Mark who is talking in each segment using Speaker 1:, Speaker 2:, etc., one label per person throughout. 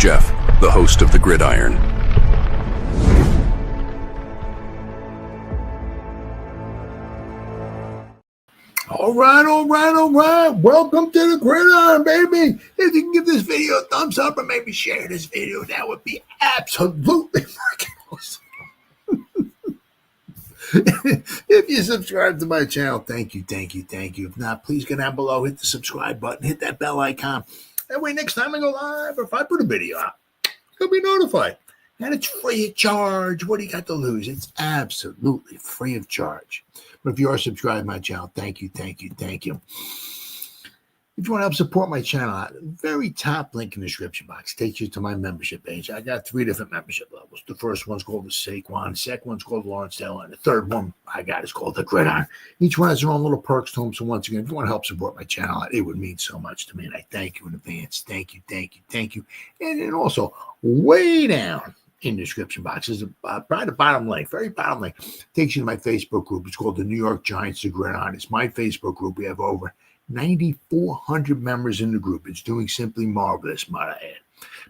Speaker 1: Jeff, the host of the Gridiron.
Speaker 2: All right. Welcome to the Gridiron, baby. If you can give this video a thumbs up or maybe share this video, that would be absolutely freaking awesome. If you subscribe to my channel, thank you. If not, please go down below, hit the subscribe button, hit that bell icon. That way next time I go live or if I put a video out, you'll be notified. And it's free of charge. What do you got to lose? It's absolutely free of charge. But if you are subscribed to my channel, thank you. If you want to help support my channel, the very top link in the description box takes you to my membership page. I got 3 different membership levels. The first one's called the Saquon, the second one's called Lawrence Taylor, and the third one I got is called the Gridiron. Each one has their own little perks to them. So once again, if you want to help support my channel, it would mean so much to me. And I thank you in advance. Thank you. And then also, way down in the description box is probably the bottom link, very bottom link, takes you to my Facebook group. It's called the New York Giants, the Gridiron. It's my Facebook group. We have over 9,400 members in the group. It's doing simply marvelous, might I add.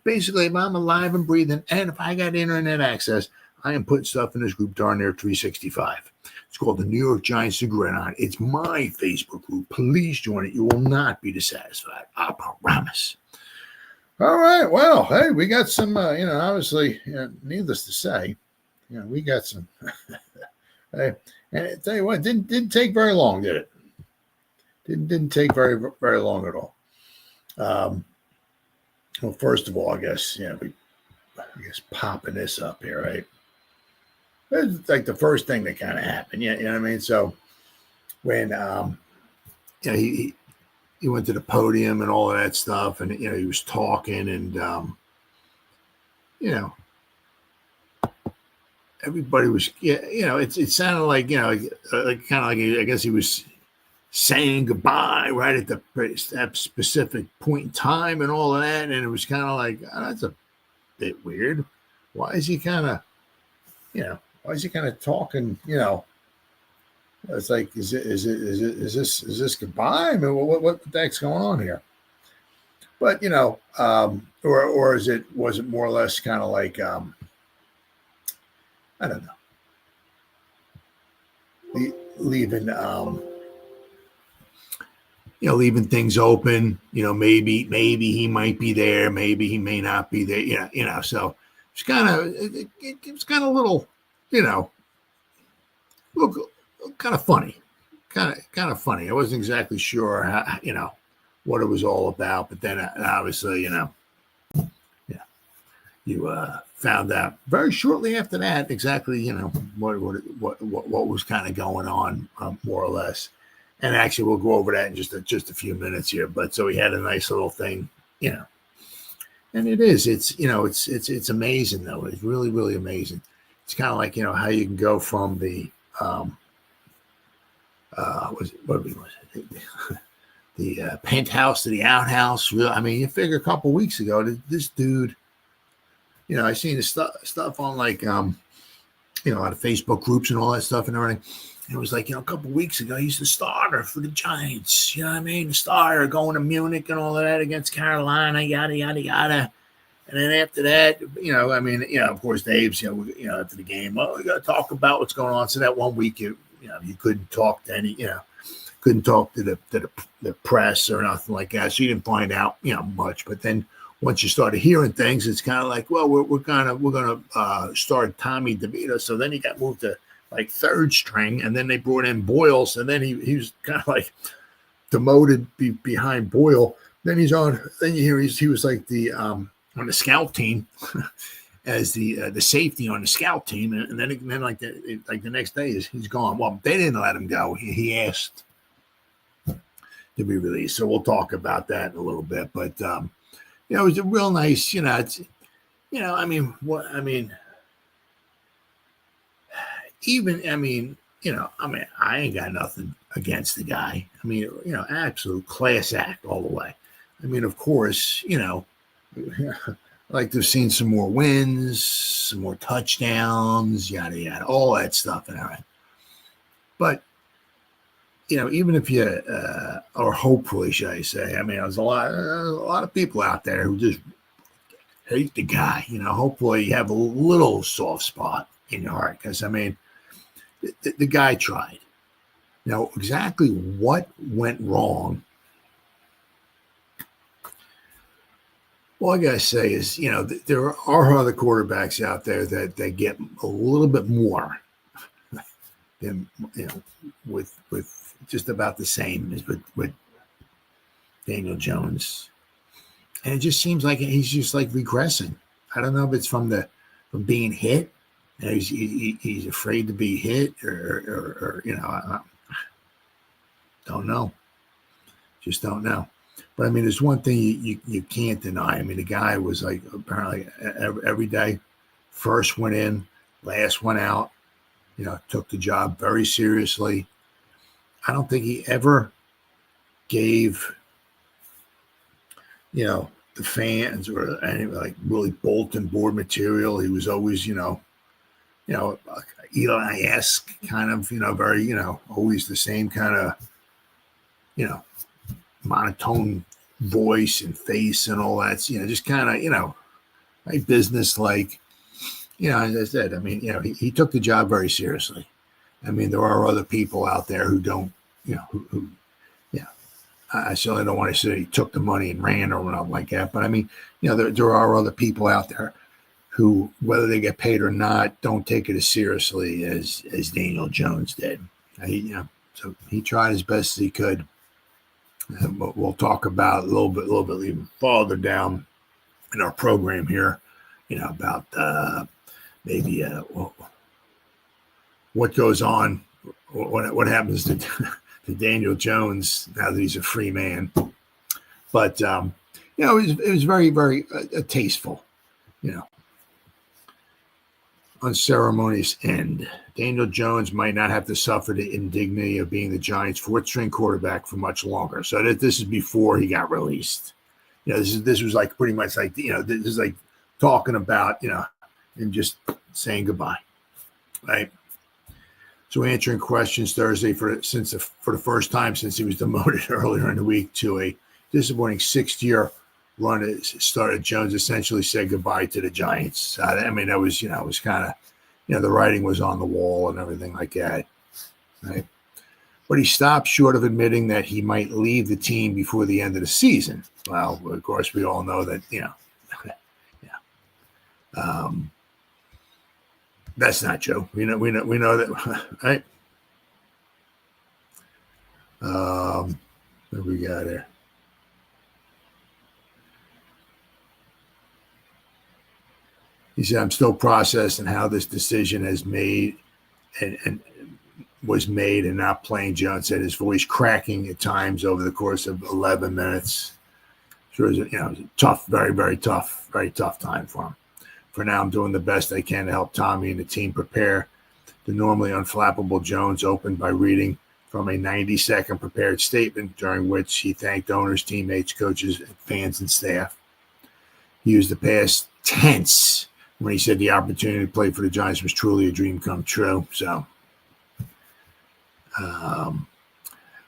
Speaker 2: Basically, if I'm alive and breathing, and if I got internet access, I am putting stuff in this group darn near 365. It's called the New York Giants, the Gridiron. It's my Facebook group. Please join it. You will not be dissatisfied. I promise. All right. Well, hey, we got some, obviously, needless to say, we got some. Hey, and I tell you what, didn't take very long, did it? Didn't take very long at all. Well, first of all, I guess popping this up here, right? It's like the first thing that kind of happened. You know what I mean? So when he went to the podium and all of that stuff, and he was talking, and everybody was it sounded like like kind of like I guess he was saying goodbye right at that specific point in time and all of that, and it was kind of like, oh, that's a bit weird. Why is he kind of talking? It's like, is this goodbye? I mean, what the heck's going on here? But or was it more or less kind of like I don't know, leaving leaving things open, maybe he might be there, maybe he may not be there, so it's kind of, it was kind of a little, look, kind of funny, kind of funny. I wasn't exactly sure how, what it was all about, but then obviously, you found out very shortly after that, exactly, what was kind of going on, more or less. And actually, we'll go over that in just a few minutes here. But so he had a nice little thing, and it's amazing though. It's really, really amazing. It's kind of like how you can go from the the penthouse to the outhouse. I mean, you figure a couple of weeks ago, this dude, I seen his stuff on like a lot of Facebook groups and all that stuff and everything. It was like, a couple of weeks ago, he's the starter for the Giants. You know what I mean? The starter going to Munich and all of that against Carolina, yada, yada, yada. And then after that, of course, Dave's, after the game, we got to talk about what's going on. So that one week, you couldn't talk to any, couldn't talk to the press or nothing like that. So you didn't find out, much. But then once you started hearing things, it's kind of like, well, we're gonna start Tommy DeVito. So then he got moved to like third string, and then they brought in Boyle, so then he was kind of like demoted behind Boyle. Then you hear he was like the on the scout team as the safety on the scout team, and then like the next day he's gone. Well, they didn't let him go. He asked to be released, so we'll talk about that in a little bit. But it was a real nice, I ain't got nothing against the guy. Absolute class act all the way. Of course, I'd like to have seen some more wins, some more touchdowns, yada, yada, all that stuff and everything. But, even if you, or hopefully, should I say, there's a lot of people out there who just hate the guy. Hopefully you have a little soft spot in your heart because, I mean, the guy tried. Now, exactly what went wrong? All I gotta say is, there are other quarterbacks out there that get a little bit more than with just about the same as with Daniel Jones, and it just seems like he's just like regressing. I don't know if it's from being hit. He's afraid to be hit, or I don't know. Just don't know. But I mean, there's one thing you can't deny. I mean, the guy was like apparently every day, first went in, last one out. Took the job very seriously. I don't think he ever gave, the fans or any like really bulletin board material. He was always, Eli-esque kind of, very, always the same kind of, monotone voice and face and all that, just kind of, like business like, as I said, I mean, he took the job very seriously. I mean, there are other people out there who don't, who I certainly don't want to say he took the money and ran or nothing like that. But I mean, there are other people out there who, whether they get paid or not, don't take it as seriously as Daniel Jones did. So he tried as best as he could. But we'll talk about a little bit even farther down in our program here, about maybe what goes on, what happens to Daniel Jones now that he's a free man. But it was very, very tasteful, unceremonious end. Daniel Jones might not have to suffer the indignity of being the Giants' fourth-string quarterback for much longer. So this is before he got released. This was like pretty much like this is like talking about him just saying goodbye, right? So answering questions Thursday for the first time since he was demoted earlier in the week to a disappointing sixth-year run as started, Jones essentially said goodbye to the Giants. I mean, that was, it was kind of, the writing was on the wall and everything like that, right? But he stopped short of admitting that he might leave the team before the end of the season. Well, of course, we all know that, that's not true. We know that, right? What we got here? He said, "I'm still processing how this decision has made and was made and not playing." Jones said, his voice cracking at times over the course of 11 minutes. Sure, it was a tough, very, very tough time for him. For now, I'm doing the best I can to help Tommy and the team prepare. The normally unflappable Jones opened by reading from a 90-second prepared statement during which he thanked owners, teammates, coaches, fans, and staff. He used the past tense when he said the opportunity to play for the Giants was truly a dream come true. So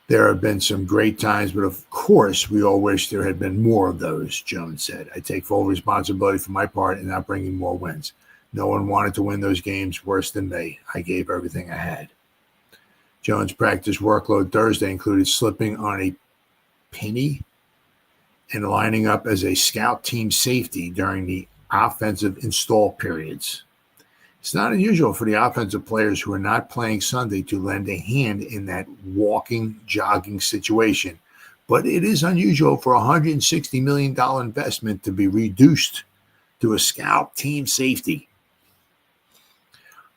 Speaker 2: there have been some great times, but of course, we all wish there had been more of those, Jones said. I take full responsibility for my part in not bringing more wins. No one wanted to win those games worse than me. I gave everything I had. Jones' practice workload Thursday included slipping on a penny and lining up as a scout team safety during the offensive install periods. It's not unusual for the offensive players who are not playing Sunday to lend a hand in that walking, jogging situation, but it is unusual for a $160 million investment to be reduced to a scout team safety.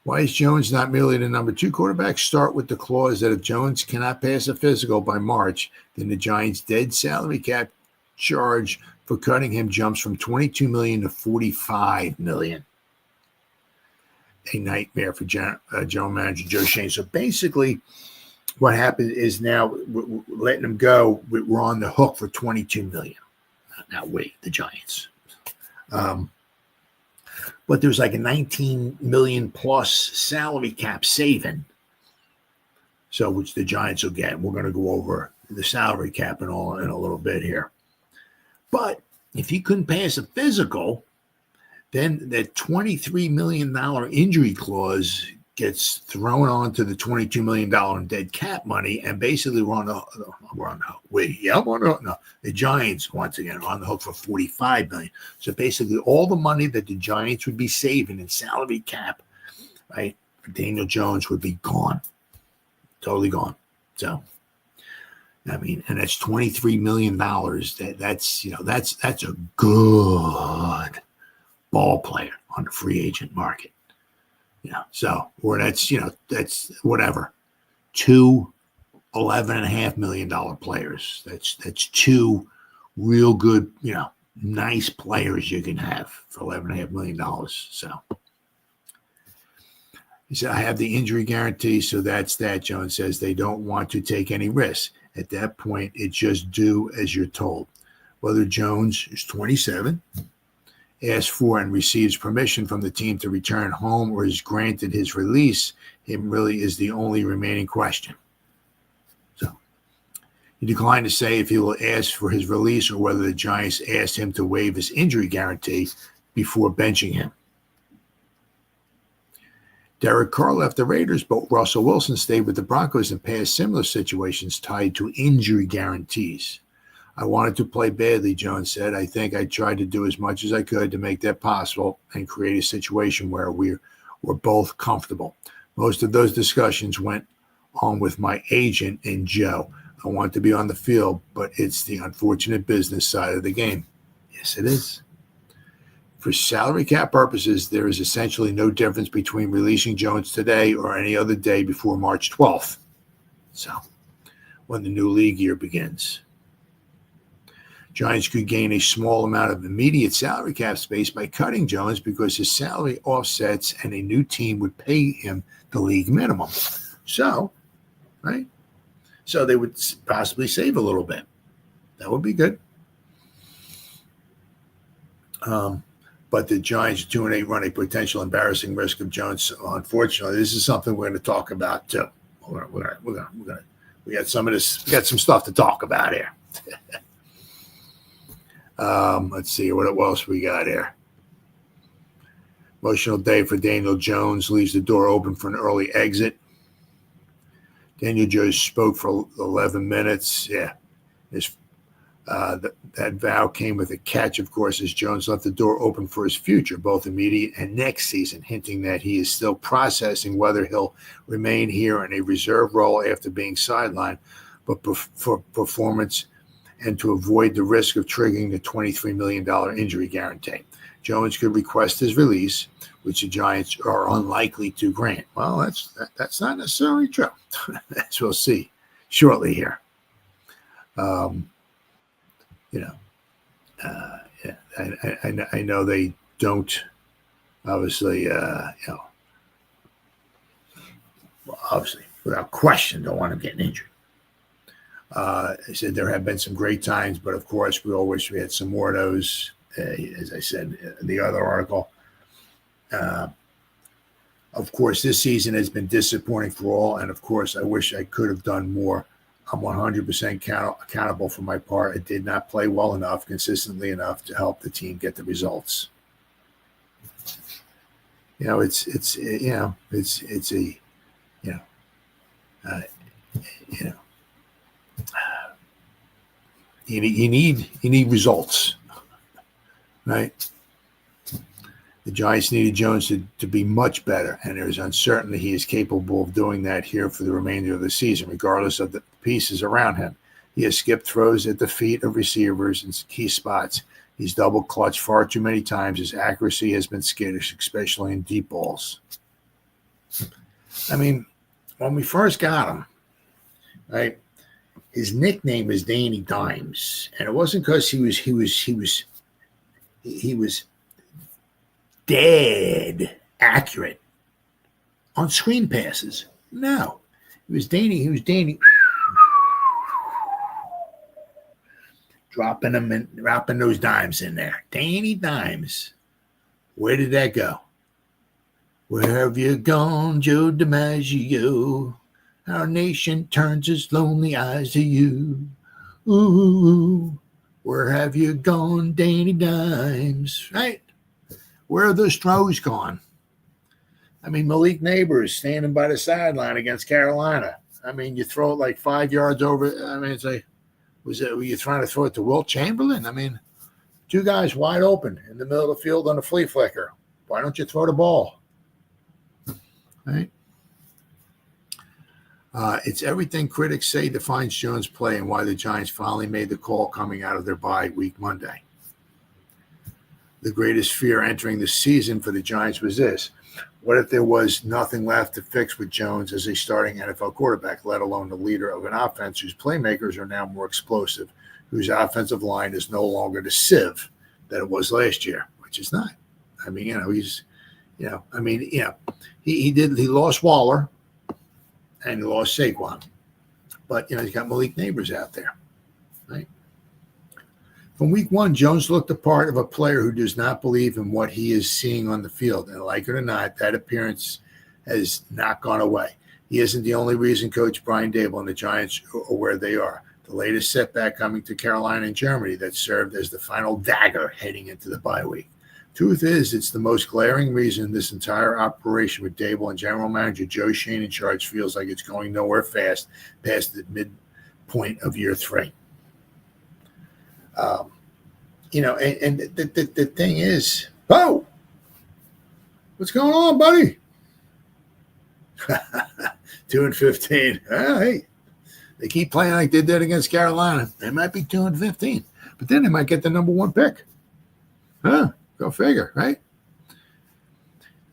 Speaker 2: Why is Jones not merely the number 2 quarterback? Start with the clause that if Jones cannot pass a physical by March, then the Giants' dead salary cap charge for cutting him jumps from $22 million to $45 million. A nightmare for general manager Joe Schoen. So basically, what happened is now we're letting him go. We're on the hook for $22 million. Now wait, the Giants. But there's like a $19 million plus salary cap saving. So which the Giants will get. We're going to go over the salary cap and all in a little bit here. But if he couldn't pass a physical, Then that $23 million injury clause gets thrown onto the $22 million in dead cap money, and basically the Giants once again are on the hook for $45 million. So basically, all the money that the Giants would be saving in salary cap, right, for Daniel Jones would be gone, totally gone. So, I mean, and that's $23 million. That's a good ball player on the free agent market. So, or that's whatever, two $11.5 million players. That's two real good, nice players you can have for $11.5 million. So he said, I have the injury guarantee, so that's that. Jones says they don't want to take any risks. At that point, it's just do as you're told. Whether Jones is 27, asks for and receives permission from the team to return home, or is granted his release, him really is the only remaining question. So he declined to say if he will ask for his release or whether the Giants asked him to waive his injury guarantee before benching him. Derek Carr left the Raiders, but Russell Wilson stayed with the Broncos in past similar situations tied to injury guarantees. I wanted to play badly, Jones said. I think I tried to do as much as I could to make that possible and create a situation where we're both comfortable. Most of those discussions went on with my agent and Joe. I want to be on the field, but it's the unfortunate business side of the game. Yes, it is. For salary cap purposes, there is essentially no difference between releasing Jones today or any other day before March 12th. So, when the new league year begins. Giants could gain a small amount of immediate salary cap space by cutting Jones because his salary offsets and a new team would pay him the league minimum. So, right? So they would possibly save a little bit. That would be good. But the Giants 2-8 run a potential embarrassing risk of Jones. Unfortunately, this is something we're going to talk about too. We got some of this. We got some stuff to talk about here. Let's see what else we got here. Emotional day for Daniel Jones, leaves the door open for an early exit. Daniel Jones spoke for 11 minutes. Yeah, that vow came with a catch, of course, as Jones left the door open for his future, both immediate and next season, hinting that he is still processing whether he'll remain here in a reserve role after being sidelined, but for performance and to avoid the risk of triggering the $23 million injury guarantee. Jones could request his release, which the Giants are unlikely to grant. Well, that's not necessarily true, as we'll see shortly here. I know they don't, obviously, obviously, without question, don't want him getting injured. I said there have been some great times, but of course, we all wish we had some more of those. As I said in the other article, of course, this season has been disappointing for all, and of course, I wish I could have done more. I'm 100% accountable for my part. I did not play well enough, consistently enough to help the team get the results. You need results, right? The Giants needed Jones to be much better, and there's uncertainty he is capable of doing that here for the remainder of the season, regardless of the pieces around him. He has skipped throws at the feet of receivers in key spots. He's double clutched far too many times. His accuracy has been skittish, especially in deep balls. I mean, when we first got him, right, his nickname is Danny Dimes, and it wasn't because he was dead accurate on screen passes. No, he was Danny dropping them and dropping those dimes in there. Danny Dimes. Where did that go? Where have you gone, Joe DiMaggio? Our nation turns its lonely eyes to you. Ooh, where have you gone, Danny Dimes? Right? Where are those throws gone? I mean, Malik Neighbors standing by the sideline against Carolina. I mean, you throw it like 5 yards over. I mean, it's like, were you trying to throw it to Wilt Chamberlain? I mean, two guys wide open in the middle of the field on a flea flicker. Why don't you throw the ball? Right? It's everything critics say defines Jones' play and why the Giants finally made the call coming out of their bye week Monday. The greatest fear entering the season for the Giants was this. What if there was nothing left to fix with Jones as a starting NFL quarterback, let alone the leader of an offense whose playmakers are now more explosive, whose offensive line is no longer the sieve that it was last year, which is not. I mean, he lost Waller and he lost Saquon. But, he's got Malik Neighbors out there, right? From week one, Jones looked the part of a player who does not believe in what he is seeing on the field. And like it or not, that appearance has not gone away. He isn't the only reason Coach Brian Daboll and the Giants are where they are. The latest setback coming to Carolina and Germany that served as the final dagger heading into the bye week. Truth is, it's the most glaring reason this entire operation with Daboll and General Manager Joe Shane in charge feels like it's going nowhere fast past the midpoint of year 3. The thing is, what's going on, buddy? 2-15. Hey, they keep playing like they did against Carolina. They might be 2-15, but then they might get the number 1 pick. Go figure, right?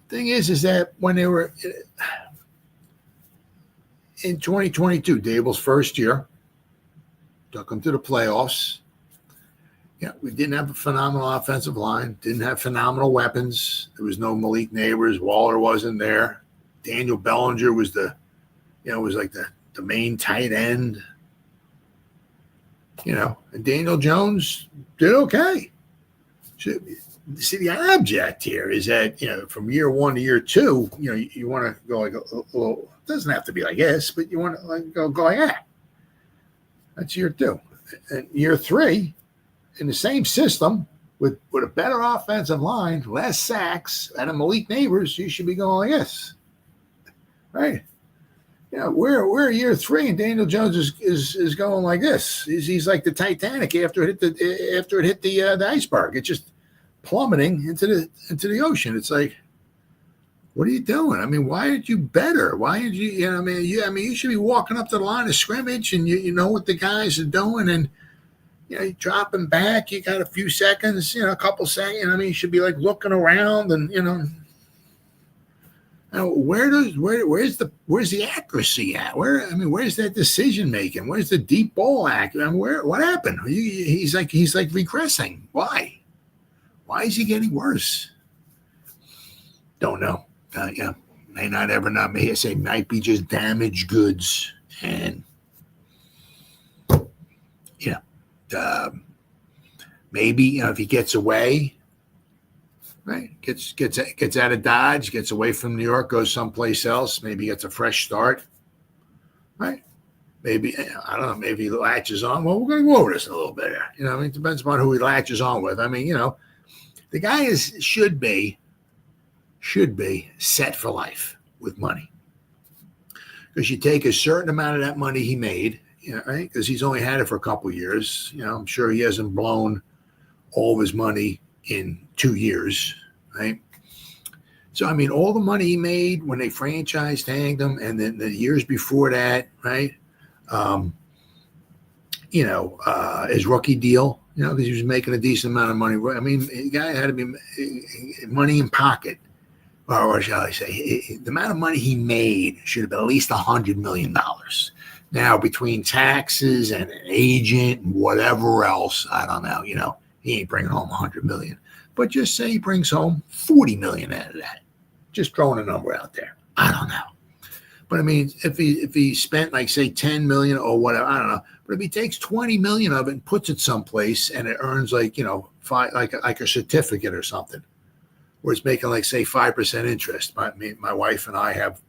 Speaker 2: Thing is that when they were in 2022, Daboll's first year, took them to the playoffs. We didn't have a phenomenal offensive line, didn't have phenomenal weapons. There was no Malik Neighbors. Waller wasn't there. Daniel Bellinger was the main tight end. And Daniel Jones did okay. See, the object here is that, from year 1 to year 2, you want to go like a little, it doesn't have to be like this, but you want to go like that. That's year 2. And year 3, in the same system with a better offensive line, less sacks, and a Malik Neighbors, you should be going like this, right? We're year 3, and Daniel Jones is going like this. He's like the Titanic after it hit the iceberg. It's just plummeting into the ocean. It's like, what are you doing? I mean, why aren't you better? Why aren't you? You should be walking up to the line of scrimmage, and you know what the guys are doing, and you're dropping back. You got a few seconds, a couple seconds. You should be like looking around, and where's the accuracy at? Where's that decision making? Where's the deep ball act? What happened? He's like regressing. Why? Why is he getting worse? Don't know. May not ever not. May I say might be just damaged goods, and maybe if he gets away, right? Gets out of Dodge, gets away from New York, goes someplace else. Maybe gets a fresh start, right? Maybe I don't know. Maybe he latches on. Well, we're going to go over this a little bit here. It depends upon who he latches on with. The guy should be set for life with money, because you take a certain amount of that money he made, right? Because he's only had it for a couple of years. I'm sure he hasn't blown all of his money in 2 years, right? So all the money he made when they franchise tagged him, and then the years before that, right? His rookie deal. Because he was making a decent amount of money. The guy had to be money in pocket. Or shall I say, the amount of money he made should have been at least $100 million. Now, between taxes and an agent and whatever else, I don't know, he ain't bringing home $100 million. But just say he brings home $40 million out of that. Just throwing a number out there. I don't know. But if he spent like say 10 million or whatever, I don't know. But if he takes 20 million of it and puts it someplace and it earns like like a certificate or something, where it's making like say 5% interest. My wife and I have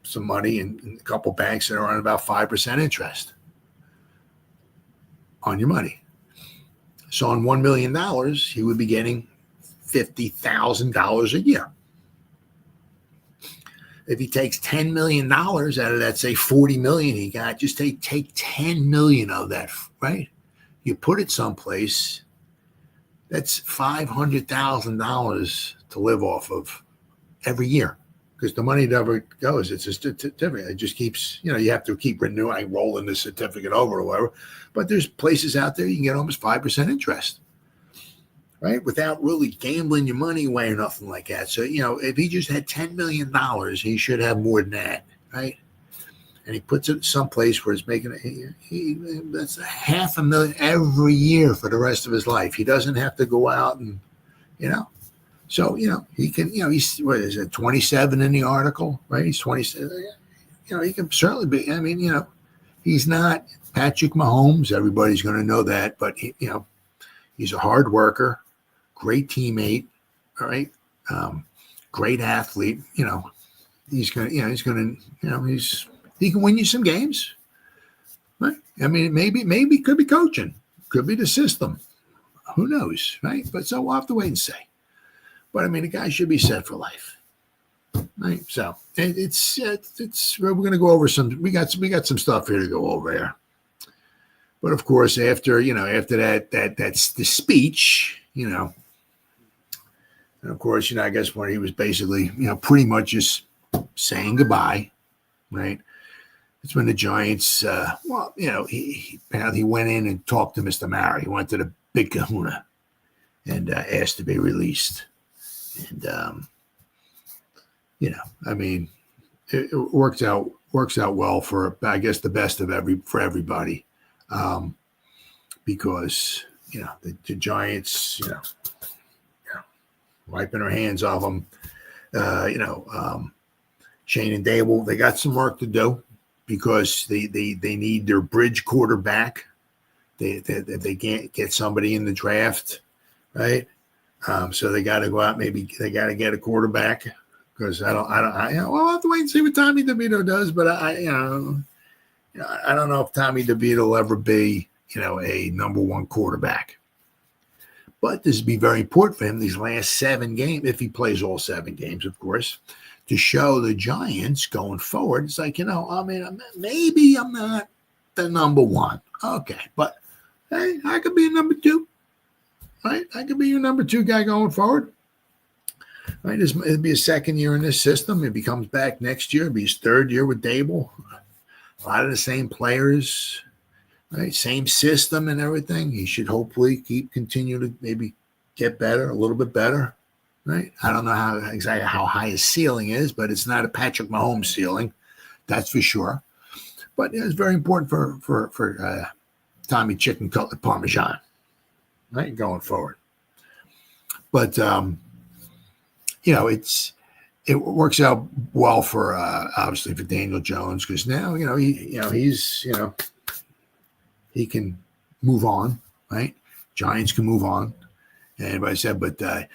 Speaker 2: some money in a couple banks that are on about 5% interest on your money. So on $1 million, he would be getting $50,000 a year. If he takes $10 million out of that, say $40 million he got, just take $10 million of that, right? You put it someplace, that's $500,000 to live off of every year. Because the money never goes. It's a certificate. It just keeps, you have to keep renewing, rolling the certificate over or whatever. But there's places out there you can get almost 5% interest, right? Without really gambling your money away or nothing like that. So, if he just had $10 million, he should have more than that, right? And he puts it someplace where it's making that's $500,000 every year for the rest of his life. He doesn't have to go out and, So, he can, he's, what is it, 27 in the article, right? He's 27. He can certainly be, he's not Patrick Mahomes. Everybody's going to know that. But, he's a hard worker, great teammate, all right? Great athlete. He can win you some games, right? I mean, maybe could be coaching, could be the system. Who knows, right? But so we'll have to wait and see. But I mean, the guy should be set for life, right? So it's we're going to go over some. We got some stuff here to go over here. But of course, after that's the speech, and of course, I guess when he was basically, pretty much just saying goodbye, right? It's when the Giants, he went in and talked to Mr. Mara. He went to the Big Kahuna and asked to be released. And I mean, it works out well for, I guess, the best of everybody, because the Giants, wiping their hands off them. Shane and Dable, they got some work to do because they need their bridge quarterback. They can't get somebody in the draft, right? So they got to go out. Maybe they got to get a quarterback because we'll have to wait and see what Tommy DeVito does. But I don't know if Tommy DeVito will ever be, a number one quarterback. But this would be very important for him these last 7 games, if he plays all 7 games, of course, to show the Giants going forward. It's like, maybe I'm not the number one. Okay, but hey, I could be a number 2. Right, I could be your number 2 guy going forward. Right, it'll be his 2nd year in this system. If he comes back next year, it'll be his 3rd year with Dable. A lot of the same players, right? Same system and everything. He should hopefully continue to maybe get better, a little bit better. Right? I don't know exactly how high his ceiling is, but it's not a Patrick Mahomes ceiling, that's for sure. But it's very important for Tommy Chicken Cutlet Parmesan. Right, going forward, but it works out well for obviously for Daniel Jones because now he's he can move on, right? Giants can move on, and I said, but the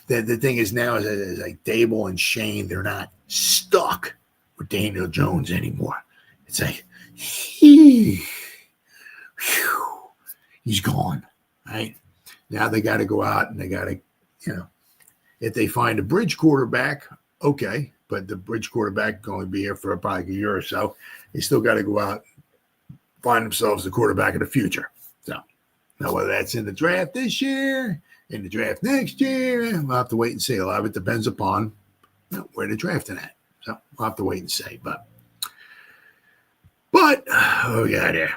Speaker 2: thing is now is like Dable and Shane, they're not stuck with Daniel Jones anymore. It's like he's gone, right? Now they got to go out and they got to, if they find a bridge quarterback, okay, but the bridge quarterback can only be here for probably a year or so. They still got to go out and find themselves the quarterback of the future. So now whether that's in the draft this year, in the draft next year, we'll have to wait and see. A lot of it depends upon where they're drafting at. So we'll have to wait and see. But what we got here?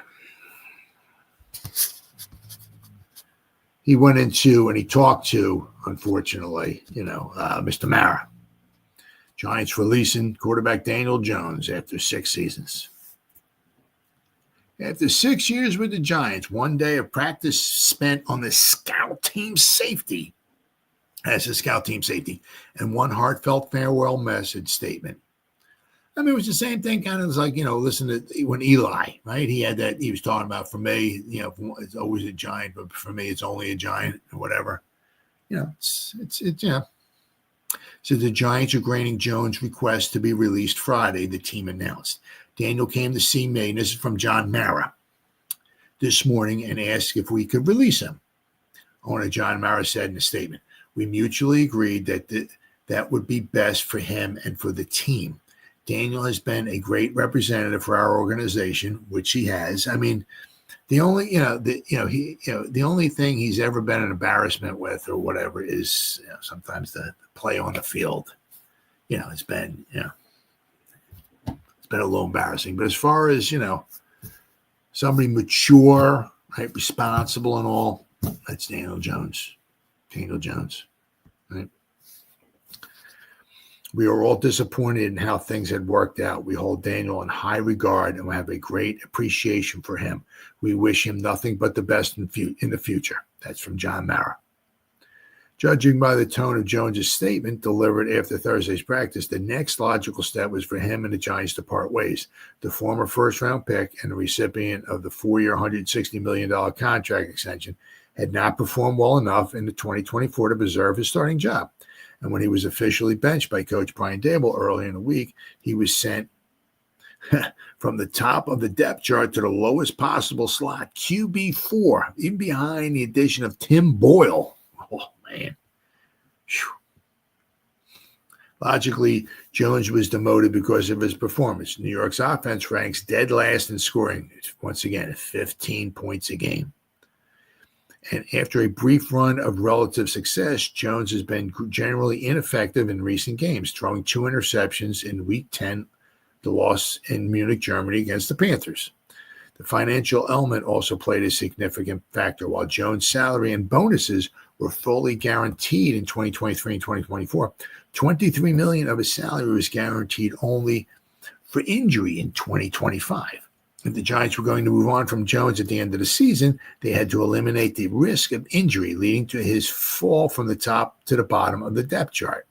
Speaker 2: He went into and he talked to, unfortunately, Mr. Mara. Giants releasing quarterback Daniel Jones after 6 seasons. After 6 years with the Giants, 1 day of practice spent on the scout team safety, as a scout team safety, and 1 heartfelt farewell message statement. I mean, it was the same thing, kind of like, listen to when Eli, right? He had that, he was talking about, for me, it's always a Giant, but for me, it's only a Giant or whatever. So the Giants are granting Jones' request to be released Friday, the team announced. Daniel came to see me, and this is from John Mara, this morning and asked if we could release him. Owner John Mara said in a statement, We mutually agreed that that would be best for him and for the team. Daniel has been a great representative for our organization, which he has. I mean, the only the only thing he's ever been an embarrassment with or whatever is sometimes the play on the field. It's been it's been a little embarrassing. But as far as somebody mature, right, responsible, and all, that's Daniel Jones. Daniel Jones, right? We are all disappointed in how things had worked out. We hold Daniel in high regard and we have a great appreciation for him. We wish him nothing but the best in the future. That's from John Mara. Judging by the tone of Jones's statement delivered after Thursday's practice, the next logical step was for him and the Giants to part ways. The former first-round pick and the recipient of the 4-year, $160 million contract extension had not performed well enough in the 2024 to preserve his starting job. And when he was officially benched by Coach Brian Daboll early in the week, he was sent from the top of the depth chart to the lowest possible slot, QB4, even behind the addition of Tim Boyle. Oh, man. Whew. Logically, Jones was demoted because of his performance. New York's offense ranks dead last in scoring, once again, at 15 points a game. And after a brief run of relative success, Jones has been generally ineffective in recent games, throwing 2 interceptions in Week 10, the loss in Munich, Germany against the Panthers. The financial element also played a significant factor. While Jones' salary and bonuses were fully guaranteed in 2023 and 2024, $23 million of his salary was guaranteed only for injury in 2025. If the Giants were going to move on from Jones at the end of the season, they had to eliminate the risk of injury, leading to his fall from the top to the bottom of the depth chart.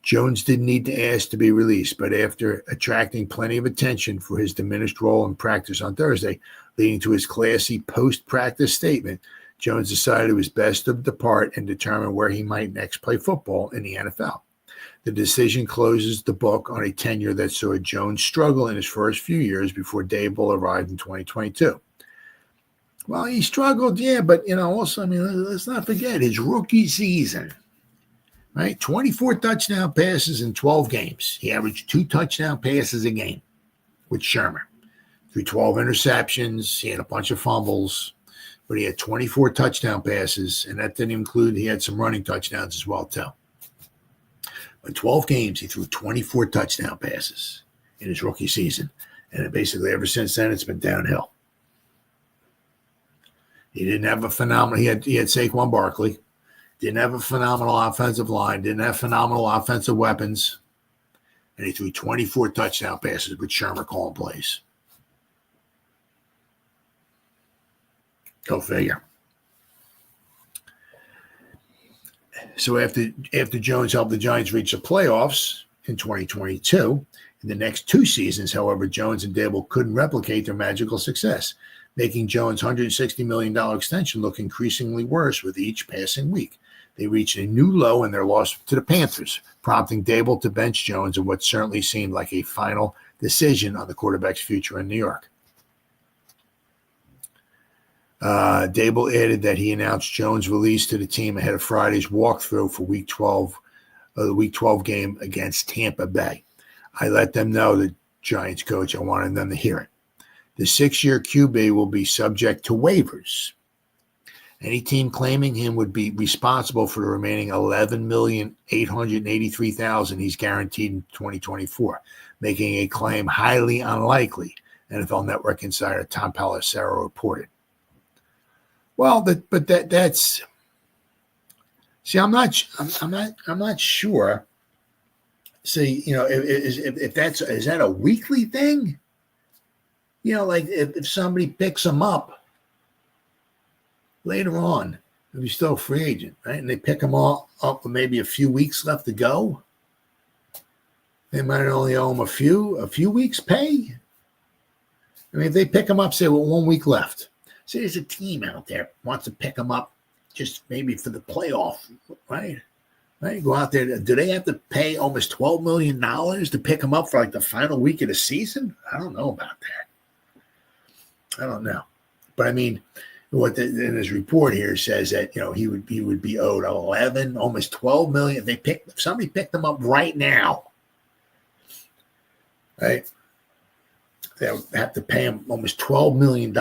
Speaker 2: Jones didn't need to ask to be released, but after attracting plenty of attention for his diminished role in practice on Thursday, leading to his classy post-practice statement, Jones decided it was best to depart and determine where he might next play football in the NFL. The decision closes the book on a tenure that saw Jones struggle in his first few years before Daboll arrived in 2022. Well, he struggled, yeah, but, also, let's not forget his rookie season, right? 24 touchdown passes in 12 games. He averaged 2 touchdown passes a game with Shermer. Through 12 interceptions, he had a bunch of fumbles, but he had 24 touchdown passes, and that didn't include, he had some running touchdowns as well, too. In 12 games, he threw 24 touchdown passes in his rookie season. And basically ever since then, it's been downhill. He didn't have a phenomenal, he had Saquon Barkley, didn't have a phenomenal offensive line, didn't have phenomenal offensive weapons, and he threw 24 touchdown passes with Shermer calling plays. Go figure. So after Jones helped the Giants reach the playoffs in 2022, in the next 2 seasons, however, Jones and Daboll couldn't replicate their magical success, making Jones' $160 million extension look increasingly worse with each passing week. They reached a new low in their loss to the Panthers, prompting Daboll to bench Jones in what certainly seemed like a final decision on the quarterback's future in New York. Daboll added that he announced Jones' release to the team ahead of Friday's walkthrough for the Week 12 game against Tampa Bay. I let them know, the Giants coach, I wanted them to hear it. The 6-year QB will be subject to waivers. Any team claiming him would be responsible for the remaining $11,883,000 he's guaranteed in 2024, making a claim highly unlikely, NFL Network insider Tom Pelissero reported. Well, that's. See, I'm not sure. See, if is that a weekly thing? Like if somebody picks him up later on, if he's still a free agent, right, and they pick him all up with maybe a few weeks left to go, they might only owe him a few weeks' pay. If they pick him up, say, with 1 week left. Say there's a team out there wants to pick them up just maybe for the playoff, right? Right? Go out there. Do they have to pay almost $12 million to pick them up for like the final week of the season? I don't know about that. I don't know. But In his report here says that he would be owed 11, almost 12 million. If somebody picked him up right now, right? They would have to pay him almost $12 million.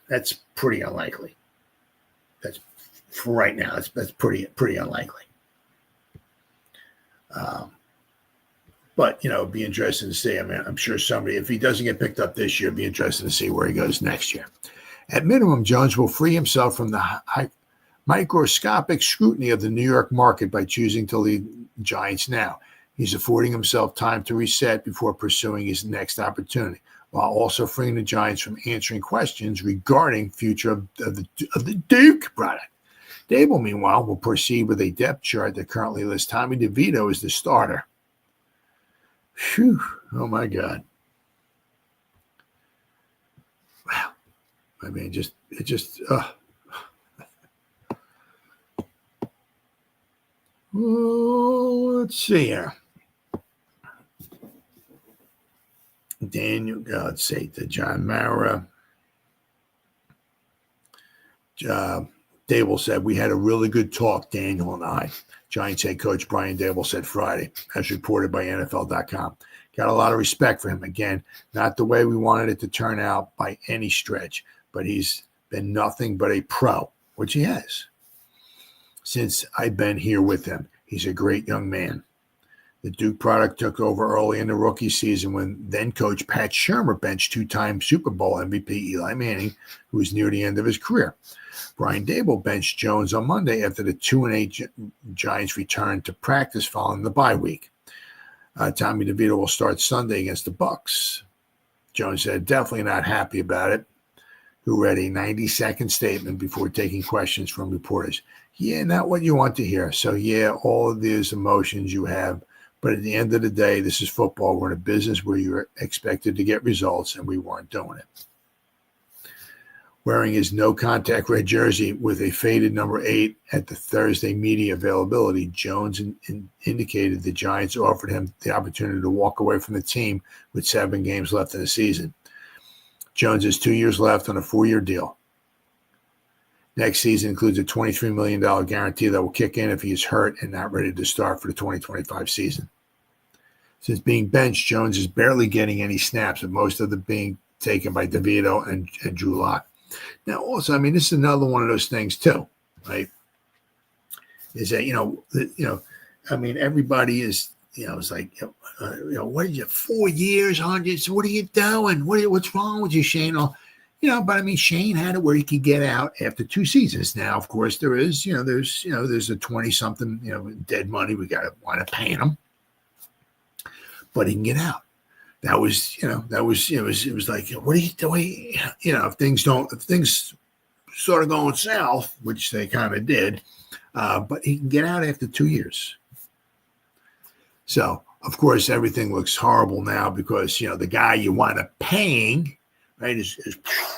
Speaker 2: That's pretty unlikely. That's for right now. That's pretty unlikely. But it'd be interesting to see. I mean, I'm sure somebody, if he doesn't get picked up this year, it'd be interesting to see where he goes next year. At minimum, Jones will free himself from the microscopic scrutiny of the New York market by choosing to lead the Giants now. He's affording himself time to reset before pursuing his next opportunity, while also freeing the Giants from answering questions regarding future of the Duke product. Dable, meanwhile, will proceed with a depth chart that currently lists Tommy DeVito as the starter. Phew. Oh, my God. Wow. I mean, it just. Oh, let's see here. Daniel, God's sake, to John Mara. Dable said, we had a really good talk, Daniel and I. Giants head coach Brian Dable said Friday, as reported by NFL.com. Got a lot of respect for him. Again, not the way we wanted it to turn out by any stretch, but he's been nothing but a pro, which he has. Since I've been here with him, he's a great young man. The Duke product took over early in the rookie season when then-coach Pat Shurmur benched two-time Super Bowl MVP Eli Manning, who was near the end of his career. Brian Dable benched Jones on Monday after the 2-8 Giants returned to practice following the bye week. Tommy DeVito will start Sunday against the Bucs. Jones said, definitely not happy about it, who read a 90-second statement before taking questions from reporters. Yeah, not what you want to hear. So, yeah, all of these emotions you have. But at the end of the day, this is football. We're in a business where you're expected to get results, and we weren't doing it. Wearing his no-contact red jersey with a faded number 8 at the Thursday media availability, Jones indicated the Giants offered him the opportunity to walk away from the team with 7 games left in the season. Jones has 2 years left on a 4-year deal. Next season includes a $23 million guarantee that will kick in if he is hurt and not ready to start for the 2025 season. Since being benched, Jones is barely getting any snaps, with most of them being taken by DeVito and Drew Lock. Now, also, I mean, this is another one of those things too, right? Is that I mean, everybody is, it's like, what did you 4 years, hundreds? What are you doing? What's wrong with you, Shane? But I mean, Shane had it where he could get out after 2 seasons. Now, of course, there's a 20-something, dead money. We got to wind up paying him, but he can get out. It was like, what are you doing? If things sort of going south, which they kind of did, but he can get out after 2 years. So, of course, everything looks horrible now because, the guy you wind up paying, right, is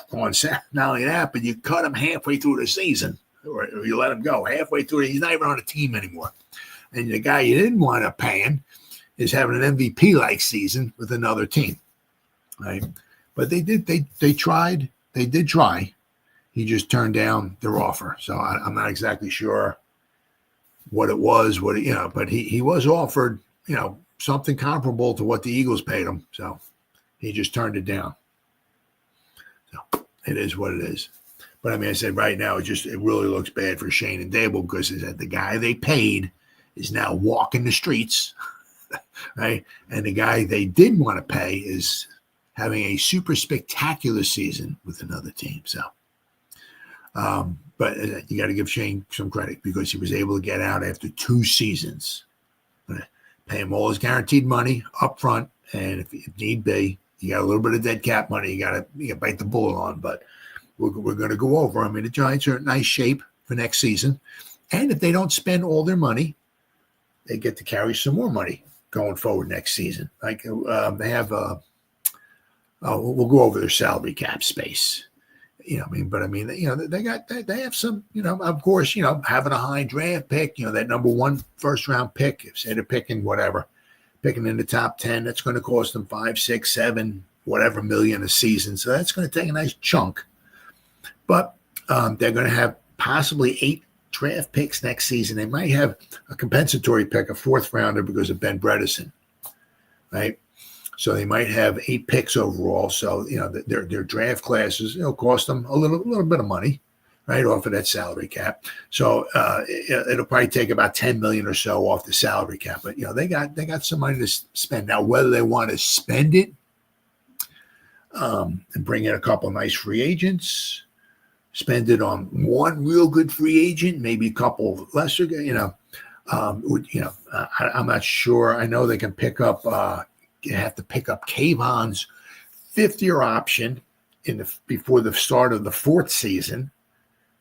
Speaker 2: going south. Not only that, but you cut him halfway through the season, or you let him go halfway through. He's not even on the team anymore. And the guy you didn't wind up paying is having an MVP-like season with another team, right? But they did try. He just turned down their offer. So I'm not exactly sure what it was, but he was offered, something comparable to what the Eagles paid him. So he just turned it down. So it is what it is. But I mean, I said right now, it really looks bad for Shane and Dable because the guy they paid is now walking the streets. Right, and the guy they did want to pay is having a super spectacular season with another team. So, but you got to give Shane some credit because he was able to get out after 2 seasons. Pay him all his guaranteed money up front, and if need be, you got a little bit of dead cap money. You got to bite the bullet on. But we're going to go over. I mean, the Giants are in nice shape for next season, and if they don't spend all their money, they get to carry some more money going forward next season. Like they have, we'll go over their salary cap space. They have some, of course, having a high draft pick, that number 1 first round pick, if say they're picking in the top 10, that's going to cost them 5, 6, 7, whatever million a season. So that's going to take a nice chunk. But They're going to have possibly 8 draft picks next season. They might have a compensatory pick, a 4th rounder because of Ben Bredesen, right? So they might have 8 picks overall. So, their draft classes, cost them a little bit of money, right, off of that salary cap. So it'll probably take about $10 million or so off the salary cap. But, they got some money to spend. Now, whether they want to spend it and bring in a couple of nice free agents, spend it on one real good free agent, maybe a couple of lesser, I'm not sure. I know they can pick up, you have to pick up Kayvon's 5th-year option before the start of the 4th season.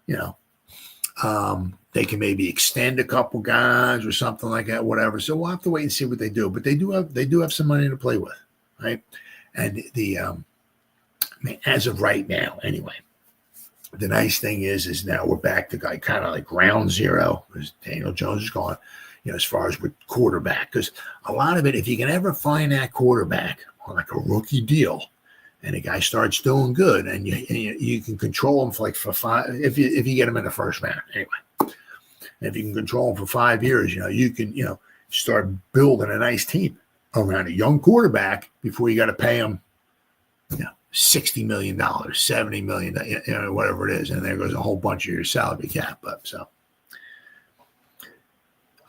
Speaker 2: They can maybe extend a couple guys or something like that, whatever. So we'll have to wait and see what they do. But they do have some money to play with, right? And as of right now, anyway. The nice thing is now we're back to kind of like ground zero because Daniel Jones is gone, as far as with quarterback. Because a lot of it, if you can ever find that quarterback on like a rookie deal, and the guy starts doing good, and you can control him for 5, if you get him in the first round anyway. And if you can control him for 5 years, you can start building a nice team around a young quarterback before you got to pay him, $60 million, $70 million, whatever it is, and there goes a whole bunch of your salary cap up. So,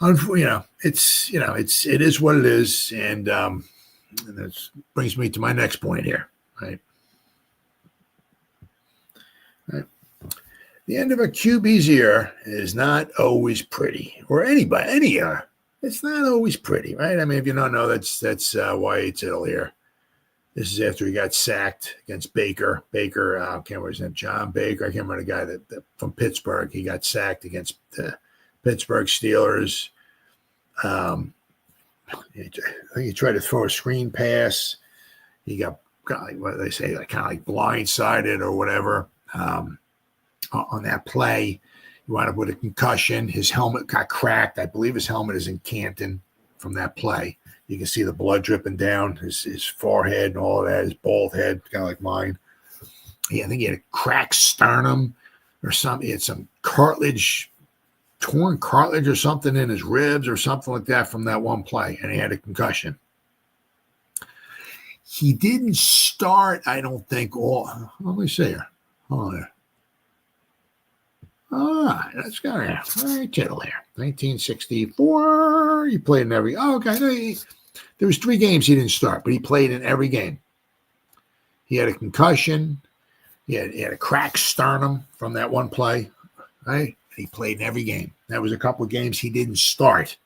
Speaker 2: it is what it is, and that brings me to my next point here, right? Right. The end of a QB's year is not always pretty, or any year. It's not always pretty, right? I mean, if you don't know, that's why it's ill here. This is after he got sacked against Baker. I can't remember his name, John Baker. I can't remember the guy that from Pittsburgh. He got sacked against the Pittsburgh Steelers. I think he tried to throw a screen pass. He got what they say, kind of like blindsided or whatever on that play. He wound up with a concussion. His helmet got cracked. I believe his helmet is in Canton from that play. You can see the blood dripping down his forehead and all of that, his bald head, kind of like mine. I think he had a cracked sternum or something. He had some torn cartilage or something in his ribs or something like that from that one play, and he had a concussion. He didn't start, I don't think, let me see here. Hold on there. All right, let's go here. All right, Kittle here. 1964. He played in every. Oh, okay. There was 3 games he didn't start, but he played in every game. He had a concussion. He had a cracked sternum from that one play, right? He played in every game. That was a couple of games he didn't start,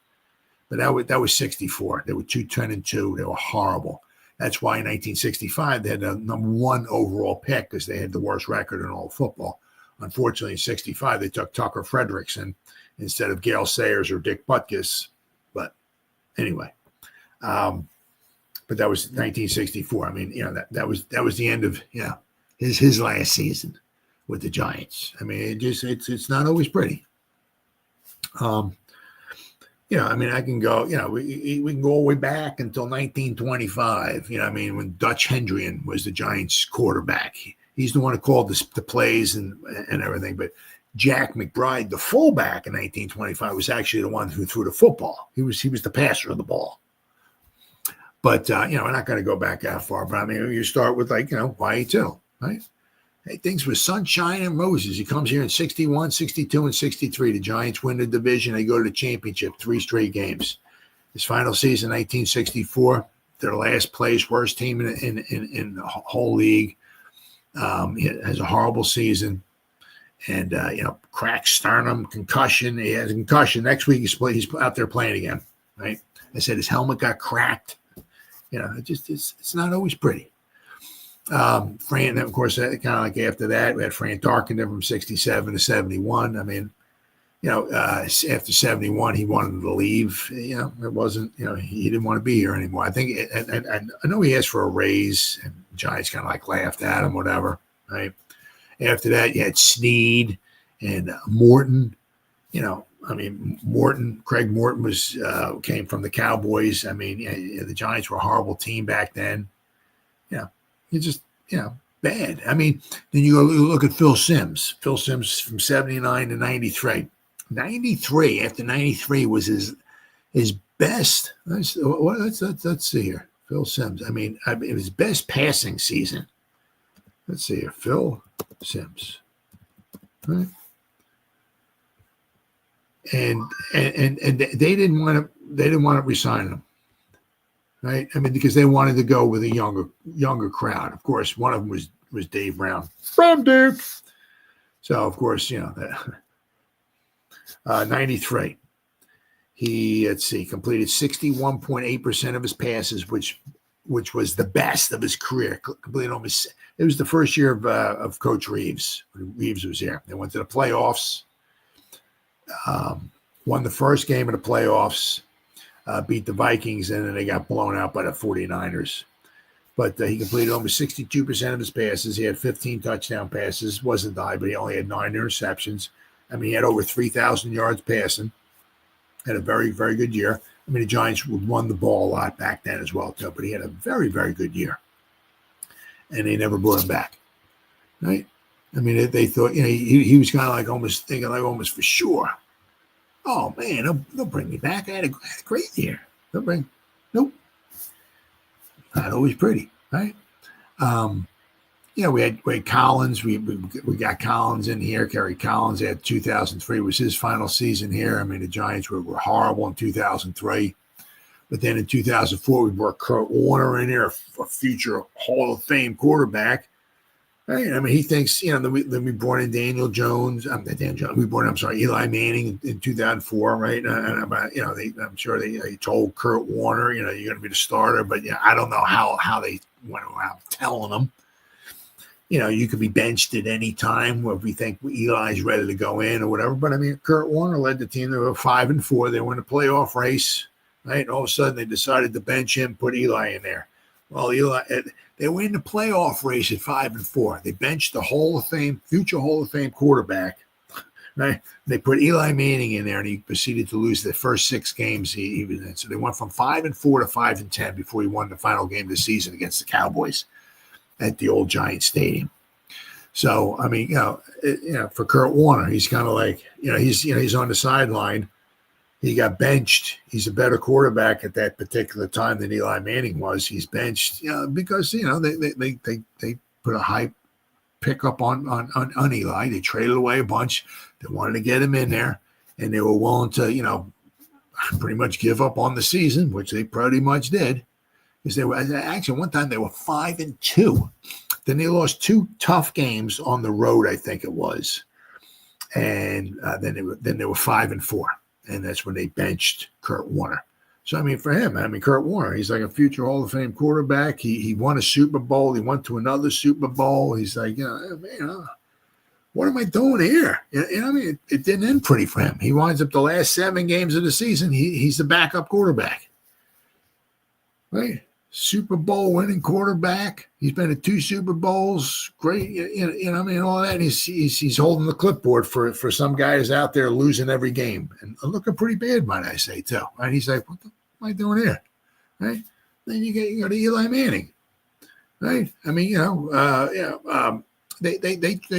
Speaker 2: but that was 64. They were 2-10-2. They were horrible. That's why in 1965 they had the number 1 overall pick because they had the worst record in all of football. Unfortunately, in 65, they took Tucker Frederickson instead of Gale Sayers or Dick Butkus. But anyway, but that was 1964. I mean, that was the end of his last season with the Giants. I mean, it's not always pretty. I mean, I can go. We can go all the way back until 1925. When Dutch Hendrian was the Giants quarterback. He's the one who called the plays and everything. But Jack McBride, the fullback in 1925, was actually the one who threw the football. He was the passer of the ball. But, we're not going to go back that far. But, I mean, you start with, Wyatt Tittle, right? Hey, things with sunshine and roses. He comes here in 61, 62, and 63. The Giants win the division. They go to the championship, 3 straight games. His final season, 1964, their last place, worst team in the whole league. He has a horrible season, and cracked sternum, concussion. He has a concussion. Next week he's out there playing again. Right? I said his helmet got cracked. It's not always pretty. Fran, of course, kind of like after that, we had Fran Tarkenton from 67 to 71. I mean, after 71, he wanted to leave. It wasn't. He didn't want to be here anymore. I think, and I know he asked for a raise, and Giants kind of like laughed at him, whatever. Right. After that, you had Snead and Morton. Craig Morton came from the Cowboys. I mean, the Giants were a horrible team back then. bad. I mean, then you go look at Phil Simms. Phil Simms from 79 to 93. 93, after 93 was his best. Let's see here. Phil Simms. I mean, it was his best passing season. Let's see here. Phil Simms. Right. And they didn't want to resign him. Right? I mean, because they wanted to go with a younger crowd. Of course, one of them was Dave Brown from Duke. So, of course, 93. He, completed 61.8% of his passes, which was the best of his career. Completed almost. It was the first year of Coach Reeves. Reeves was here. They went to the playoffs. Won the first game of the playoffs. Beat the Vikings, and then they got blown out by the 49ers. But he completed almost 62% of his passes. He had 15 touchdown passes. Wasn't high, but he only had 9 interceptions. I mean, he had over 3,000 yards passing. Had a very, very good year. I mean, the Giants would run the ball a lot back then as well, too. But he had a very, very good year. And they never brought him back. Right? I mean, they thought, he was kind of like almost thinking like almost for sure. Oh, man, they'll bring me back. I had a great year. Nope. Not always pretty, right? We had Collins. We got Collins in here. Kerry Collins had 2003 was his final season here. I mean, the Giants were horrible in 2003. But then in 2004, we brought Kurt Warner in here, a future Hall of Fame quarterback. Right? I mean, he thinks, then we brought in Daniel Jones. We brought in, Eli Manning in 2004, right? I'm sure they told Kurt Warner, you're going to be the starter. But, I don't know how they went around telling him. You could be benched at any time if we think Eli's ready to go in or whatever. But, I mean, Kurt Warner led the team. They were 5-4. They were in a playoff race, right? And all of a sudden, they decided to bench him, put Eli in there. Well, they were in the playoff race at 5-4. They benched the future Hall of Fame quarterback, right? They put Eli Manning in there, and he proceeded to lose the first 6 games he was in. So they went from 5-4 to 5-10 before he won the final game of the season against the Cowboys at the old Giant Stadium. So, I mean, for Kurt Warner, he's kind of like, he's on the sideline. He got benched. He's a better quarterback at that particular time than Eli Manning was. He's benched, because they put a high pickup on Eli. They traded away a bunch. They wanted to get him in there, and they were willing to, pretty much give up on the season, which they pretty much did. Because they were actually one time they were 5-2. Then they lost 2 tough games on the road, I think it was, and then they were 5-4. And that's when they benched Kurt Warner. So, I mean, for him, Kurt Warner, he's like a future Hall of Fame quarterback. He won a Super Bowl. He went to another Super Bowl. He's like, what am I doing here? It didn't end pretty for him. He winds up the last 7 games of the season. He's the backup quarterback. Right? Super Bowl winning quarterback. He's been to 2 Super Bowls. Great, all that. And he's holding the clipboard for some guys out there losing every game and looking pretty bad, might I say, too. Right? He's like, what the am I doing here? Right? Then you go to Eli Manning. Right? I mean, they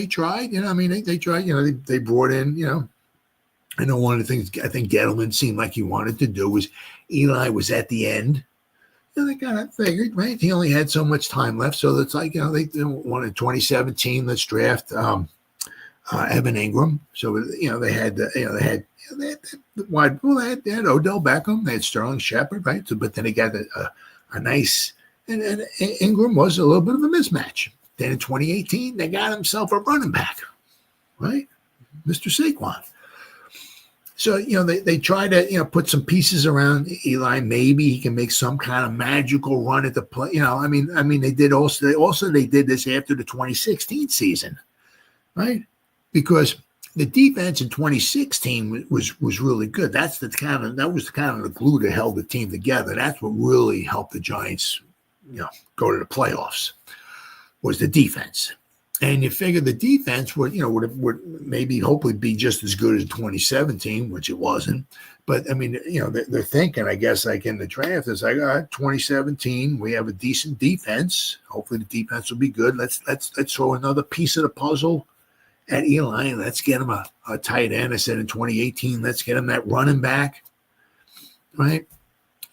Speaker 2: tried. They tried. They brought in. I know one of the things I think Gettleman seemed like he wanted to do was Eli was at the end. They kind of figured, right? He only had so much time left, so it's like, they wanted 2017. Let's draft Evan Ingram. So they had Odell Beckham, they had Sterling Shepard, right? So, but then they got a nice, and Ingram was a little bit of a mismatch. Then in 2018, they got himself a running back, right? Mr. Saquon. So, they try to, put some pieces around Eli. Maybe he can make some kind of magical run at the play. They did they did this after the 2016 season, right? Because the defense in 2016 was really good. That was the kind of the glue that held the team together. That's what really helped the Giants, go to the playoffs, was the defense. And you figure the defense would maybe hopefully be just as good as 2017, which it wasn't. But I mean, they're thinking, I guess, like in the draft, it's like, all right, 2017, we have a decent defense. Hopefully, the defense will be good. Let's throw another piece of the puzzle at Eli, and let's get him a tight end. I said in 2018, let's get him that running back, right?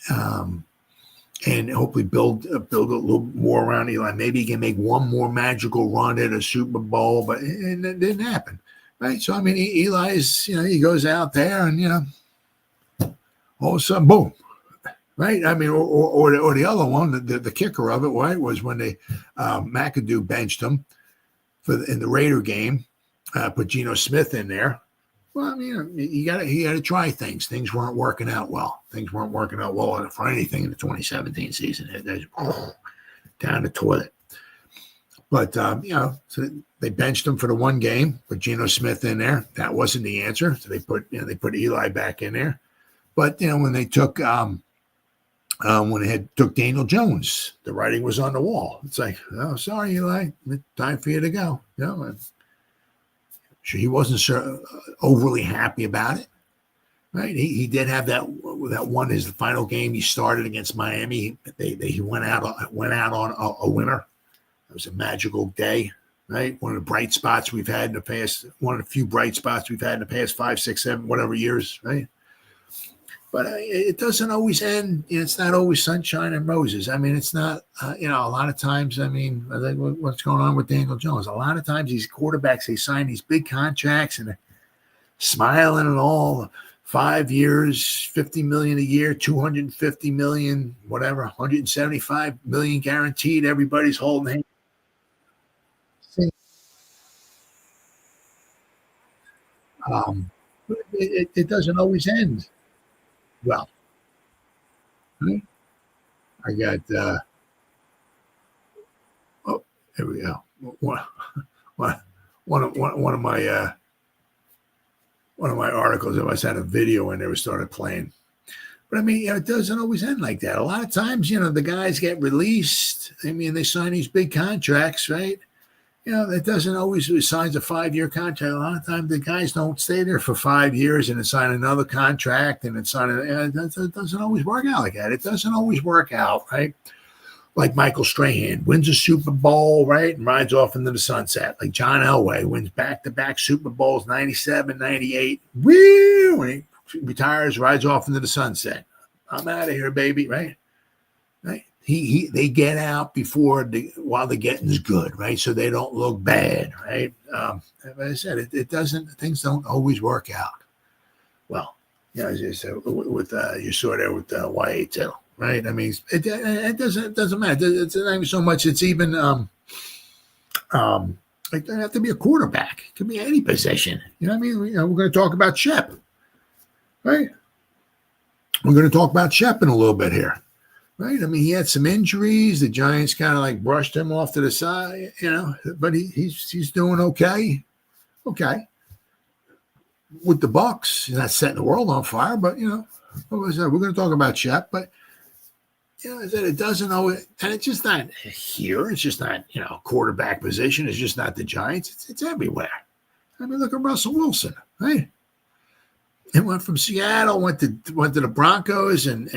Speaker 2: And hopefully build a little more around Eli. Maybe he can make one more magical run at a Super Bowl, but it didn't happen, right? So I mean, Eli's, he goes out there and all of a sudden, boom, right? I mean, or the other one, the kicker of it, right, was when they McAdoo benched him in the Raider game, put Geno Smith in there. Well, I mean, he got to try things. Things weren't working out well. Things weren't working out well for anything in the 2017 season. Down the toilet. But so they benched him for the one game, put Geno Smith in there. That wasn't the answer. So they put Eli back in there. But when they took took Daniel Jones, the writing was on the wall. It's like, oh, sorry, Eli, time for you to go. Sure, he wasn't overly happy about it, right? He did have that one is the final game he started against Miami. He went out on a winner. It was a magical day, right? One of the bright spots we've had in the past. One of the few bright spots we've had in the past 5, 6, 7, whatever years, right? But it doesn't always end. It's not always sunshine and roses. I mean, it's not, a lot of times, I mean, what's going on with Daniel Jones? A lot of times these quarterbacks, they sign these big contracts and they're smiling and all. 5 years, $50 million a year, $250 million, whatever, $175 million guaranteed. Everybody's holding hands. It doesn't always end well. I got here we go. One of my articles, if I had a video and they were started playing. But I mean, it doesn't always end like that. A lot of times, the guys get released. I mean, they sign these big contracts, right? It doesn't always signs a 5-year contract. A lot of times the guys don't stay there for 5 years and then sign another contract and then sign it. It doesn't always work out like that. It doesn't always work out, right? Like Michael Strahan wins a Super Bowl, right, and rides off into the sunset. Like John Elway wins back-to-back Super Bowls, 97, 98. Woo! And he retires, rides off into the sunset. I'm out of here, baby, right? Right? They get out while the getting's good, right? So they don't look bad, right? As I said, things don't always work out. Well, as you said, you saw there with YA too, right? I mean, it doesn't matter. It's not even so much. It's even it doesn't have to be a quarterback. It could be any position. You know what I mean? We're going to talk about Shep, right? We're going to talk about Shep in a little bit here. Right. I mean, he had some injuries. The Giants kind of like brushed him off to the side, but he's doing okay. Okay. With the Bucks, he's not setting the world on fire, but we're going to talk about Shep. But I said it doesn't always, and it's just not here. It's just not quarterback position. It's just not the Giants. It's everywhere. I mean, look at Russell Wilson, right? He went from Seattle, went to the Broncos, and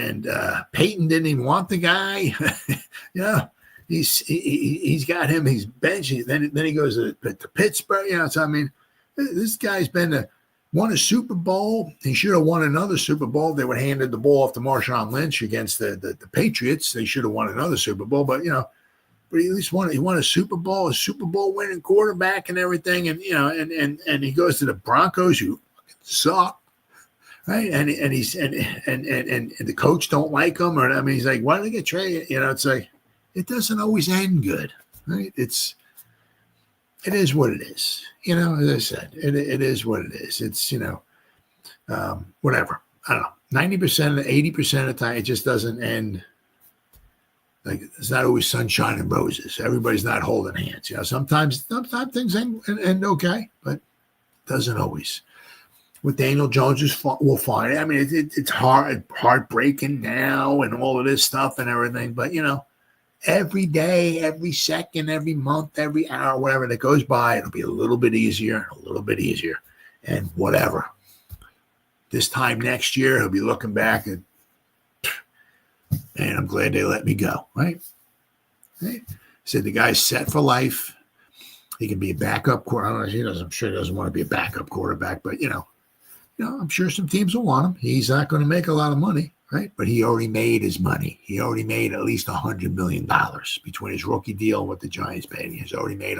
Speaker 2: Peyton didn't even want the guy. He's got him. He's benched. Then he goes to Pittsburgh. So I mean, this guy's won a Super Bowl. He should have won another Super Bowl. They would have handed the ball off to Marshawn Lynch against the Patriots. They should have won another Super Bowl, but he at least won. He won a Super Bowl winning quarterback and everything. And and he goes to the Broncos, who suck. Right, and the coach don't like him, or I mean, he's like, why did they get traded? It's like it doesn't always end good, right? It is what it is. As I said, it is what it is. It's whatever. I don't know. 90%, 80% of the time, it just doesn't end. Like it's not always sunshine and roses. Everybody's not holding hands. Sometimes things end okay, but it doesn't always. With Daniel Jones, we'll find it. I mean, it's heartbreaking now and all of this stuff and everything. But, every day, every second, every month, every hour, whatever that goes by, it'll be a little bit easier, and whatever. this time next year, he'll be looking back and I'm glad they let me go, right? Right? Said the guy's set for life. He can be a backup quarterback. I'm sure he doesn't want to be a backup quarterback, but I'm sure some teams will want him. He's not going to make a lot of money, right? But he already made his money. He already made at least $100 million between his rookie deal and what the Giants paid. He's already made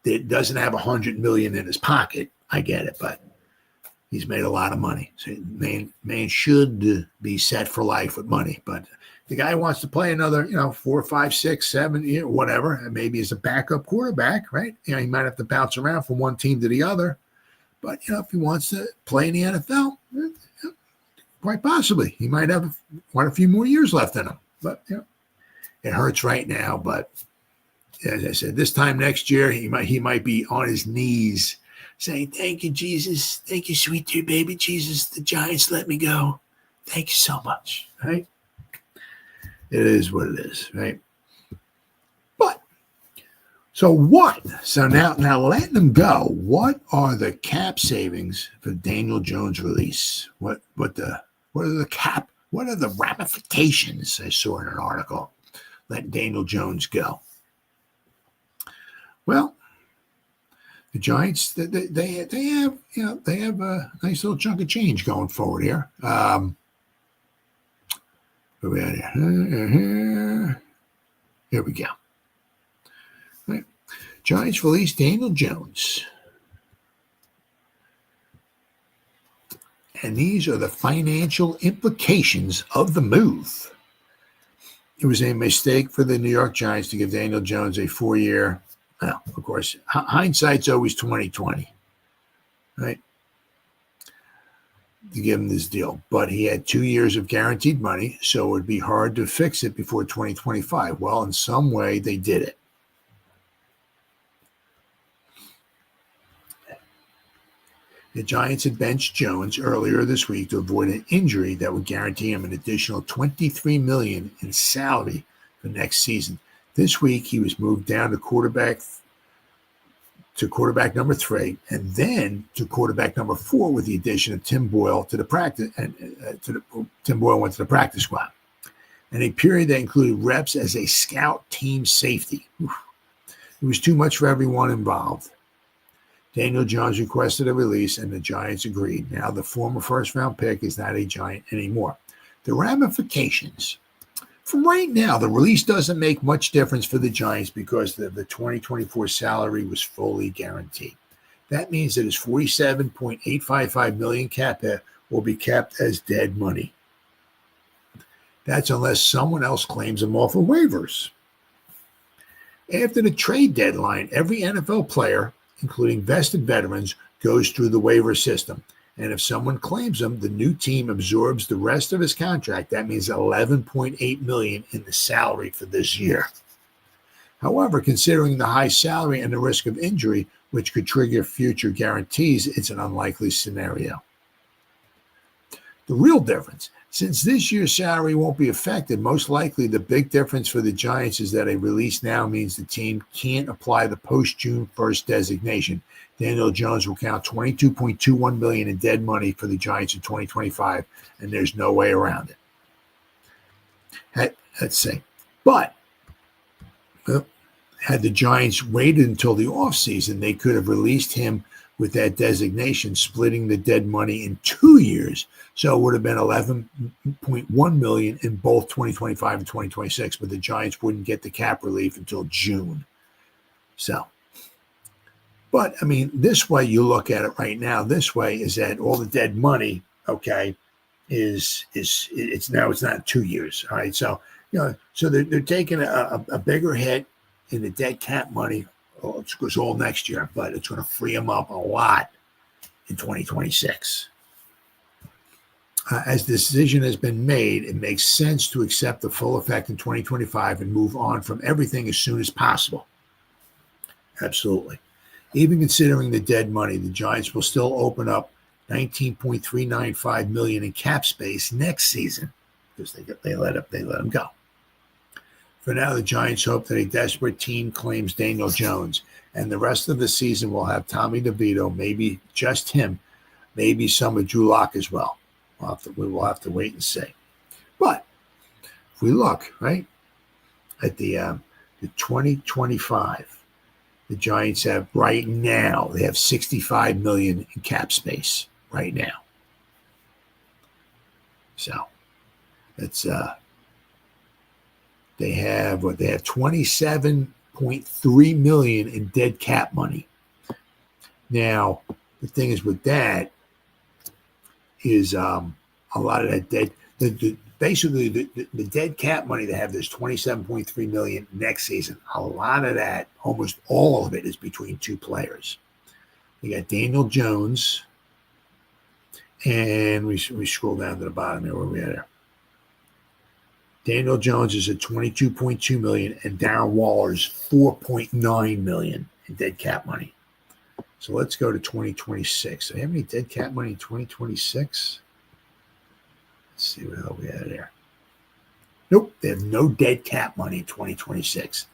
Speaker 2: it doesn't have $100 million in his pocket. I get it, but he's made a lot of money. So man should be set for life with money. But the guy wants to play another, 4, 5, 6, 7, whatever, and maybe as a backup quarterback, right? He might have to bounce around from one team to the other. But, if he wants to play in the NFL, quite possibly. He might have quite a few more years left in him. But, it hurts right now. But as I said, this time next year, he might be on his knees saying, thank you, Jesus. Thank you, sweet dear baby Jesus. The Giants let me go. Thank you so much, right? It is what it is, right? But, so what? So now letting them go, what are the cap savings for Daniel Jones' release? What are the ramifications? I saw in an article, letting Daniel Jones go. Well, the Giants, they have a nice little chunk of change going forward here. Where we at here? Here we go. Right. Giants released Daniel Jones. And these are the financial implications of the move. It was a mistake for the New York Giants to give Daniel Jones a 4-year. Well, of course, hindsight's always 20/20, right? To give him this deal, but he had 2 years of guaranteed money, so it would be hard to fix it before 2025. Well, in some way, they did it. The Giants had benched Jones earlier this week to avoid an injury that would guarantee him an additional $23 million in salary for next season. This week, he was moved down to quarterback number 3, and then to quarterback number 4 with the addition of Tim Boyle to the practice. Tim Boyle went to the practice squad, and a period that included reps as a scout team safety. It was too much for everyone involved. Daniel Jones requested a release, and the Giants agreed. Now the former first-round pick is not a Giant anymore. The ramifications. From right now, the release doesn't make much difference for the Giants because the 2024 salary was fully guaranteed. That means that his $47.855 million cap hit will be kept as dead money. That's unless someone else claims him off of waivers. After the trade deadline, every NFL player, including vested veterans, goes through the waiver system. And if someone claims him, the new team absorbs the rest of his contract. That means $11.8 million in the salary for this year. However, considering the high salary and the risk of injury, which could trigger future guarantees, it's an unlikely scenario. The real difference, since this year's salary won't be affected, most likely the big difference for the Giants is that a release now means the team can't apply the post-June 1st designation. Daniel Jones will count $22.21 million in dead money for the Giants in 2025, and there's no way around it. Let's see. But had the Giants waited until the offseason, they could have released him with that designation, splitting the dead money in 2 years. So it would have been $11.1 million in both 2025 and 2026, but the Giants wouldn't get the cap relief until June. But I mean, this way you look at it right now. This way is that all the dead money, okay, it's not 2 years. All right, so they're taking a bigger hit in the dead cap money. It goes all next year, but it's going to free them up a lot in 2026. As the decision has been made, it makes sense to accept the full effect in 2025 and move on from everything as soon as possible. Absolutely. Even considering the dead money, the Giants will still open up $19.395 million in cap space next season because they let him go. For now, the Giants hope that a desperate team claims Daniel Jones, and the rest of the season will have Tommy DeVito, maybe just him, maybe some of Drew Lock as well. We will have to wait and see. But if we look, right, at the 2025, the Giants have right now, they have $65 million in cap space right now. So it's they have 27.3 million in dead cap money. Now, the thing is with that is a lot of that dead basically the dead cap money they have, there's 27.3 million next season. A lot of that, almost all of it, is between two players. You got Daniel Jones, and we scroll down to the bottom here where we at here. Daniel Jones is at 22.2 million, and Darren Waller's 4.9 million in dead cap money. So let's go to 2026. Do they have any dead cap money in 2026? Let's see what the hell we had there. Nope, they have no dead cap money in 2026.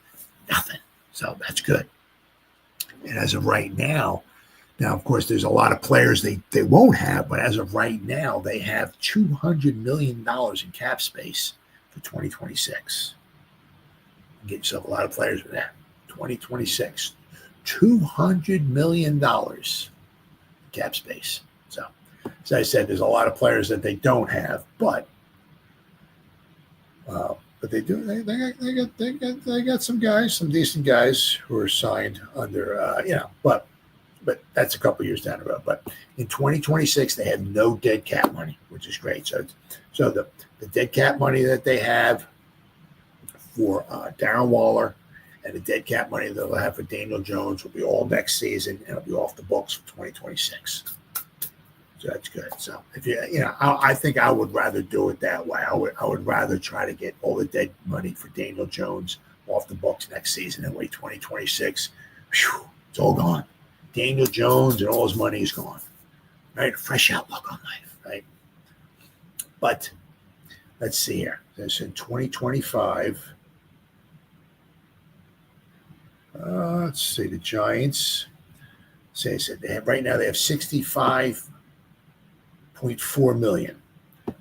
Speaker 2: Nothing. So that's good. And as of right now, of course, there's a lot of players they won't have, but as of right now, they have $200 million in cap space for 2026. Get yourself a lot of players with that. 2026, $200 million cap space. So, as I said, there's a lot of players that they don't have, but they do. They got some guys, some decent guys who are signed under, but that's a couple years down the road. But in 2026, they have no dead cap money, which is great. So the dead cap money that they have for Darren Waller and the dead cap money that they'll have for Daniel Jones will be all next season, and it'll be off the books for 2026. So that's good. So if I think I would rather do it that way. I would rather try to get all the dead money for Daniel Jones off the books next season and wait 2026. Whew, it's all gone. Daniel Jones and all his money is gone. Right? A fresh outlook on life, right? But let's see here. This in 2025. Let's see, the Giants. Say I said they have right now they have 65.4 million.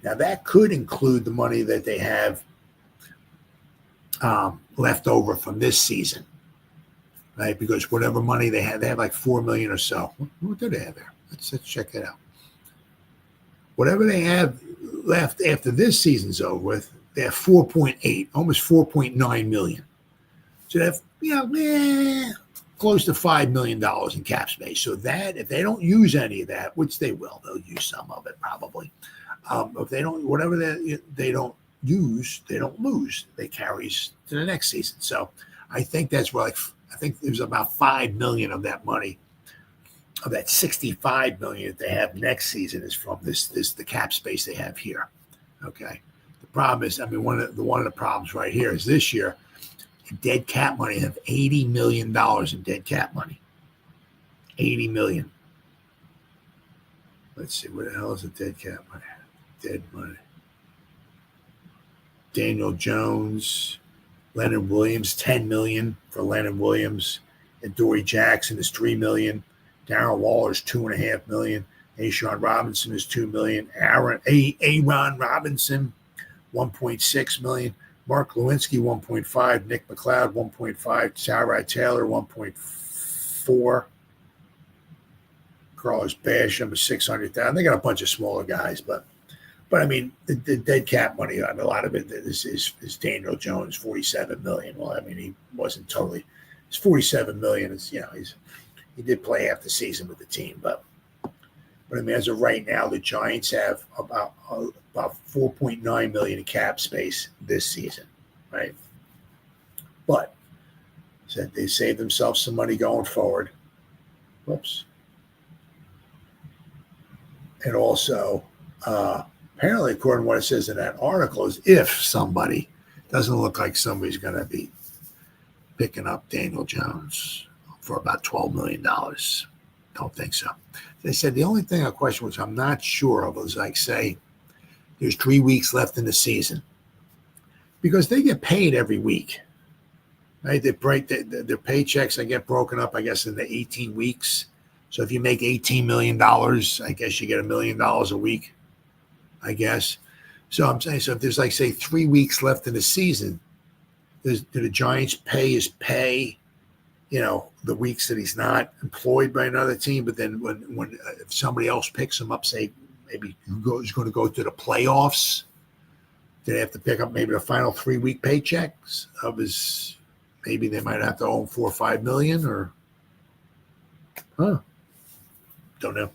Speaker 2: Now that could include the money that they have left over from this season. Right, because whatever money they have like 4 million or so. What do they have there? Let's check that out. Whatever they have left after this season's over with, they have 4.8, almost 4.9 million. So they have, close to $5 million in cap space. So that if they don't use any of that, which they will, they'll use some of it probably. If they don't, whatever they don't use, they don't lose. They carries to the next season. So I think that's where I think there's about 5 million of that money, of that 65 million that they have next season is from the cap space they have here. Okay. The problem is, one of the problems right here is this year, dead cap money have $80 million in dead cap money. 80 million. Let's see, what the hell is the dead cap money? Dead money. Daniel Jones, Leonard Williams, 10 million for Leonard Williams, and Dory Jackson is 3 million. Darren Waller is 2.5 million. A'Shawn Robinson is 2 million. Aaron Robinson, 1.6 million. Mark Lewinsky, 1.5. Nick McLeod, 1.5. Tyrod Taylor, 1.4. Carlos Basham is 600,000. They got a bunch of smaller guys, but the dead cap money, a lot of it is Daniel Jones, 47 million. Well, he wasn't totally. It's 47 million. It's he did play half the season with the team, but as of right now, the Giants have about 4.9 million in cap space this season, right? But said they saved themselves some money going forward. Whoops. And also, apparently, according to what it says in that article, is if somebody doesn't look like somebody's going to be picking up Daniel Jones for about $12 million. Don't think so. They said the only thing I question, which I'm not sure of, is say there's 3 weeks left in the season because they get paid every week. Right? They break their paychecks. They get broken up, I guess, into 18 weeks. So if you make $18 million, I guess you get $1 million a week, I guess. So I'm saying, so if there's like, say, 3 weeks left in the season, do the Giants pay his pay, the weeks that he's not employed by another team? But then when if somebody else picks him up, say, maybe he's going to go to the playoffs, do they have to pick up maybe the final 3-week paychecks of his, maybe they might have to owe him $4 or $5 million, or, don't know.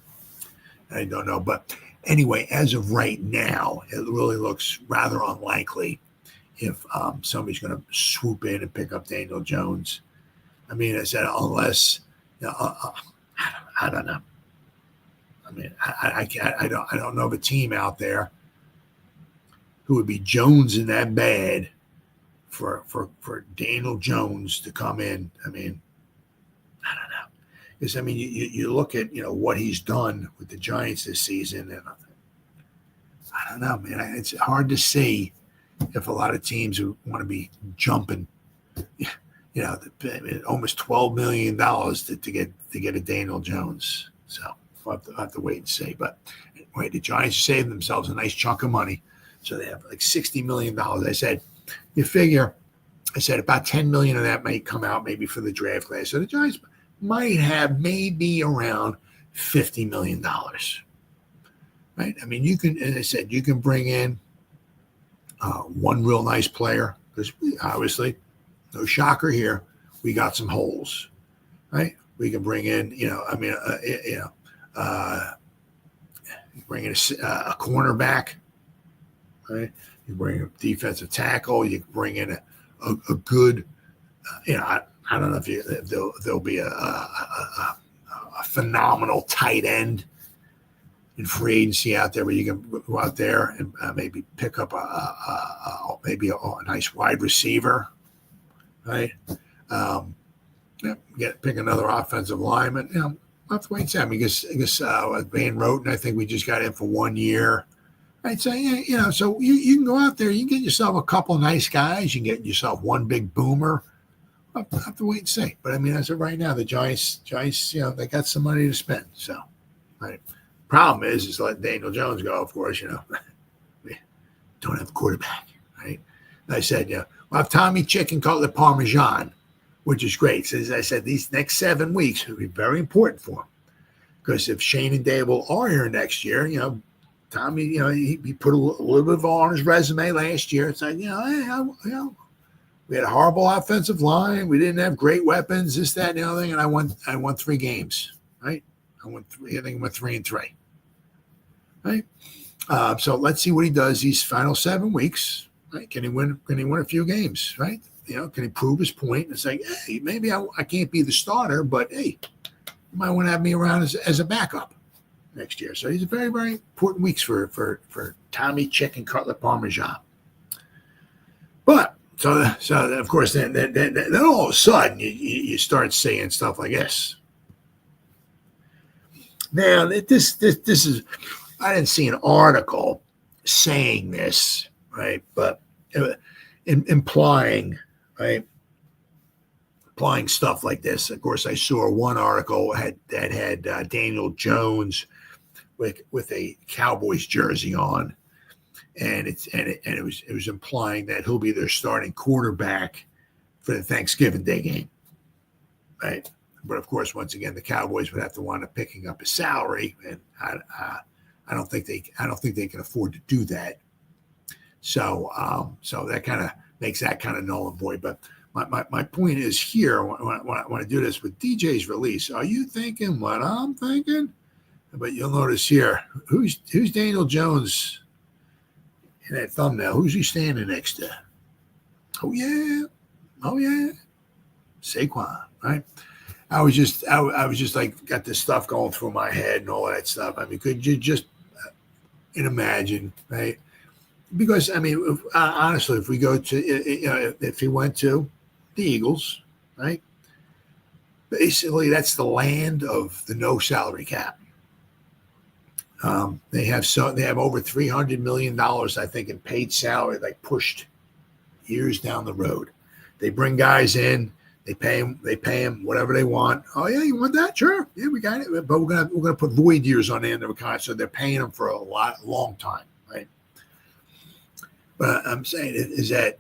Speaker 2: I don't know. But anyway, as of right now, it really looks rather unlikely if somebody's going to swoop in and pick up Daniel Jones. I mean, I said, unless, I don't know. I mean, I don't know of a team out there who would be Jonesing that bad for Daniel Jones to come in. I mean, I don't know. Because, I mean, you look at, what he's done with the Giants this season, and I don't know, man. It's hard to see if a lot of teams who want to be jumping, almost $12 million to get a Daniel Jones. So we'll have to wait and see. But anyway, the Giants saved themselves a nice chunk of money. So they have like $60 million. I said, you figure, about $10 million of that might come out maybe for the draft class. So the Giants might have maybe around $50 million. Right? I mean, you can bring in one real nice player, because obviously, no shocker here, we got some holes, right? We can bring in, bring in a cornerback, right? You bring in a defensive tackle. You bring in a good, I don't know if there'll be a phenomenal tight end in free agency out there, where you can go out there and maybe pick up maybe a nice wide receiver, right? Pick another offensive lineman. I'll have to wait and see. I mean, I guess Van Roten, I think we just got in for 1 year. Right, so so you can go out there, you can get yourself a couple of nice guys, you can get yourself one big boomer. I'll have to wait and see. But I mean, as of right now, the Giants, they got some money to spend. So, right. Problem is letting Daniel Jones go. Of course, we don't have a quarterback, right? And I said, we'll have Tommy Chicken Cutlet Parmesan, which is great. So as I said, these next 7 weeks will be very important for him, because if Shane and Dable are here next year, Tommy, he put a little bit on his resume last year. It's like, we had a horrible offensive line. We didn't have great weapons, this, that, and the other thing. And I won 3 games, right? I went 3-3, right? So let's see what he does these final 7 weeks, right? Can he win a few games, right? Can he prove his point? It's like, hey, maybe I can't be the starter, but hey, you might want to have me around as a backup next year. So these are very, very important weeks for Tommy Chicken Cutlet Parmesan. But so of course, then all of a sudden you start saying stuff like this. Now this is, I didn't see an article saying this, right? But implying stuff like this. Of course, I saw one article that had Daniel Jones with a Cowboys jersey on, and it was implying that he'll be their starting quarterback for the Thanksgiving Day game, right? But of course, once again, the Cowboys would have to wind up picking up his salary, and I don't think they can afford to do that. So that kind of makes that kind of null and void. But my point is here, when I want to do this with DJ's release, are you thinking what I'm thinking? But you'll notice here, who's Daniel Jones in that thumbnail? Who's he standing next to? Oh yeah, Saquon, right? I was just like, got this stuff going through my head and all that stuff. I mean, could you just imagine, right? Because I mean, honestly, if we go to, if he went to the Eagles, right? Basically, that's the land of the no salary cap. They have over $300 million, I think, in paid salary, like pushed years down the road. They bring guys in They pay him whatever they want. Oh yeah, you want that? Sure. Yeah, we got it. But we're gonna put void years on the end of a contract, so they're paying him for a long time, right? But I'm saying is that,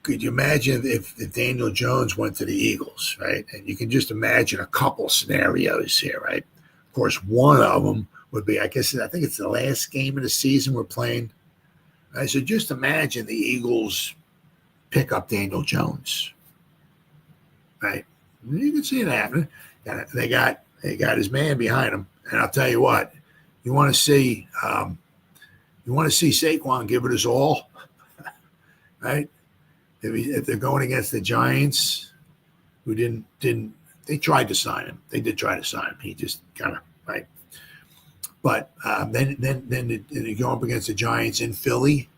Speaker 2: could you imagine if Daniel Jones went to the Eagles, right? And you can just imagine a couple scenarios here, right? Of course, one of them would be, I think it's the last game of the season we're playing. Right? So just imagine the Eagles pick up Daniel Jones, right? You can see it happening. They got his man behind him, and I'll tell you what, you want to see Saquon give it his all, right? If they're going against the Giants, who didn't they tried to sign him. They did try to sign him. He just kind of right. But then you go up against the Giants in Philly,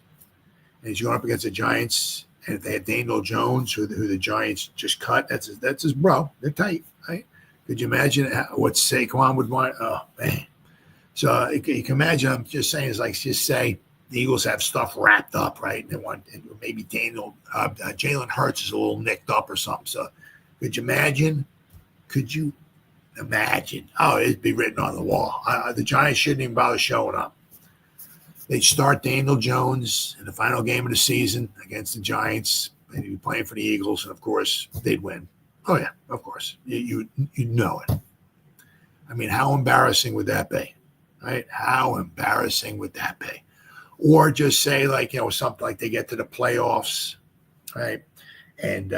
Speaker 2: and he's going up against the Giants. And if they had Daniel Jones, who the Giants just cut, that's his bro. They're tight, right? Could you imagine what Saquon would want? Oh man! So you can imagine. I'm just saying, it's like just say the Eagles have stuff wrapped up, right? And maybe Jalen Hurts is a little nicked up or something. So could you imagine? Oh, it'd be written on the wall. The Giants shouldn't even bother showing up. They'd start Daniel Jones in the final game of the season against the Giants, and he'd be playing for the Eagles, and of course they'd win. Oh yeah, of course. You know it. I mean, how embarrassing would that be? Right? How embarrassing would that be? Or just say something like they get to the playoffs, right? And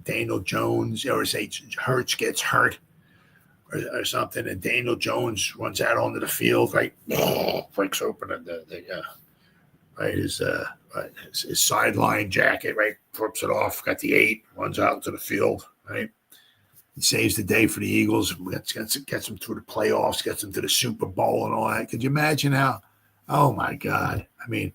Speaker 2: Daniel Jones, or say Hurts gets hurt or something, and Daniel Jones runs out onto the field, right? Breaks open his sideline jacket, right? Flips it off, got the 8, runs out into the field, right? He saves the day for the Eagles, gets them through the playoffs, gets them to the Super Bowl and all that. Could you imagine how? Oh my God! I mean,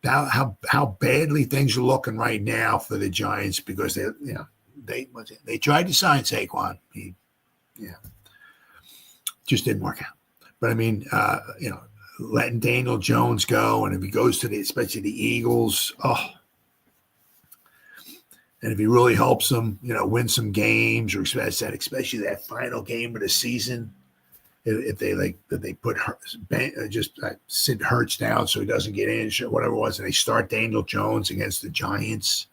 Speaker 2: how badly things are looking right now for the Giants because they tried to sign Saquon. Just didn't work out. But I mean, letting Daniel Jones go, and if he goes to especially the Eagles, and if he really helps them, win some games, or especially that final game of the season, if they put sit Hurts down so he doesn't get in, whatever it was, and they start Daniel Jones against the Giants.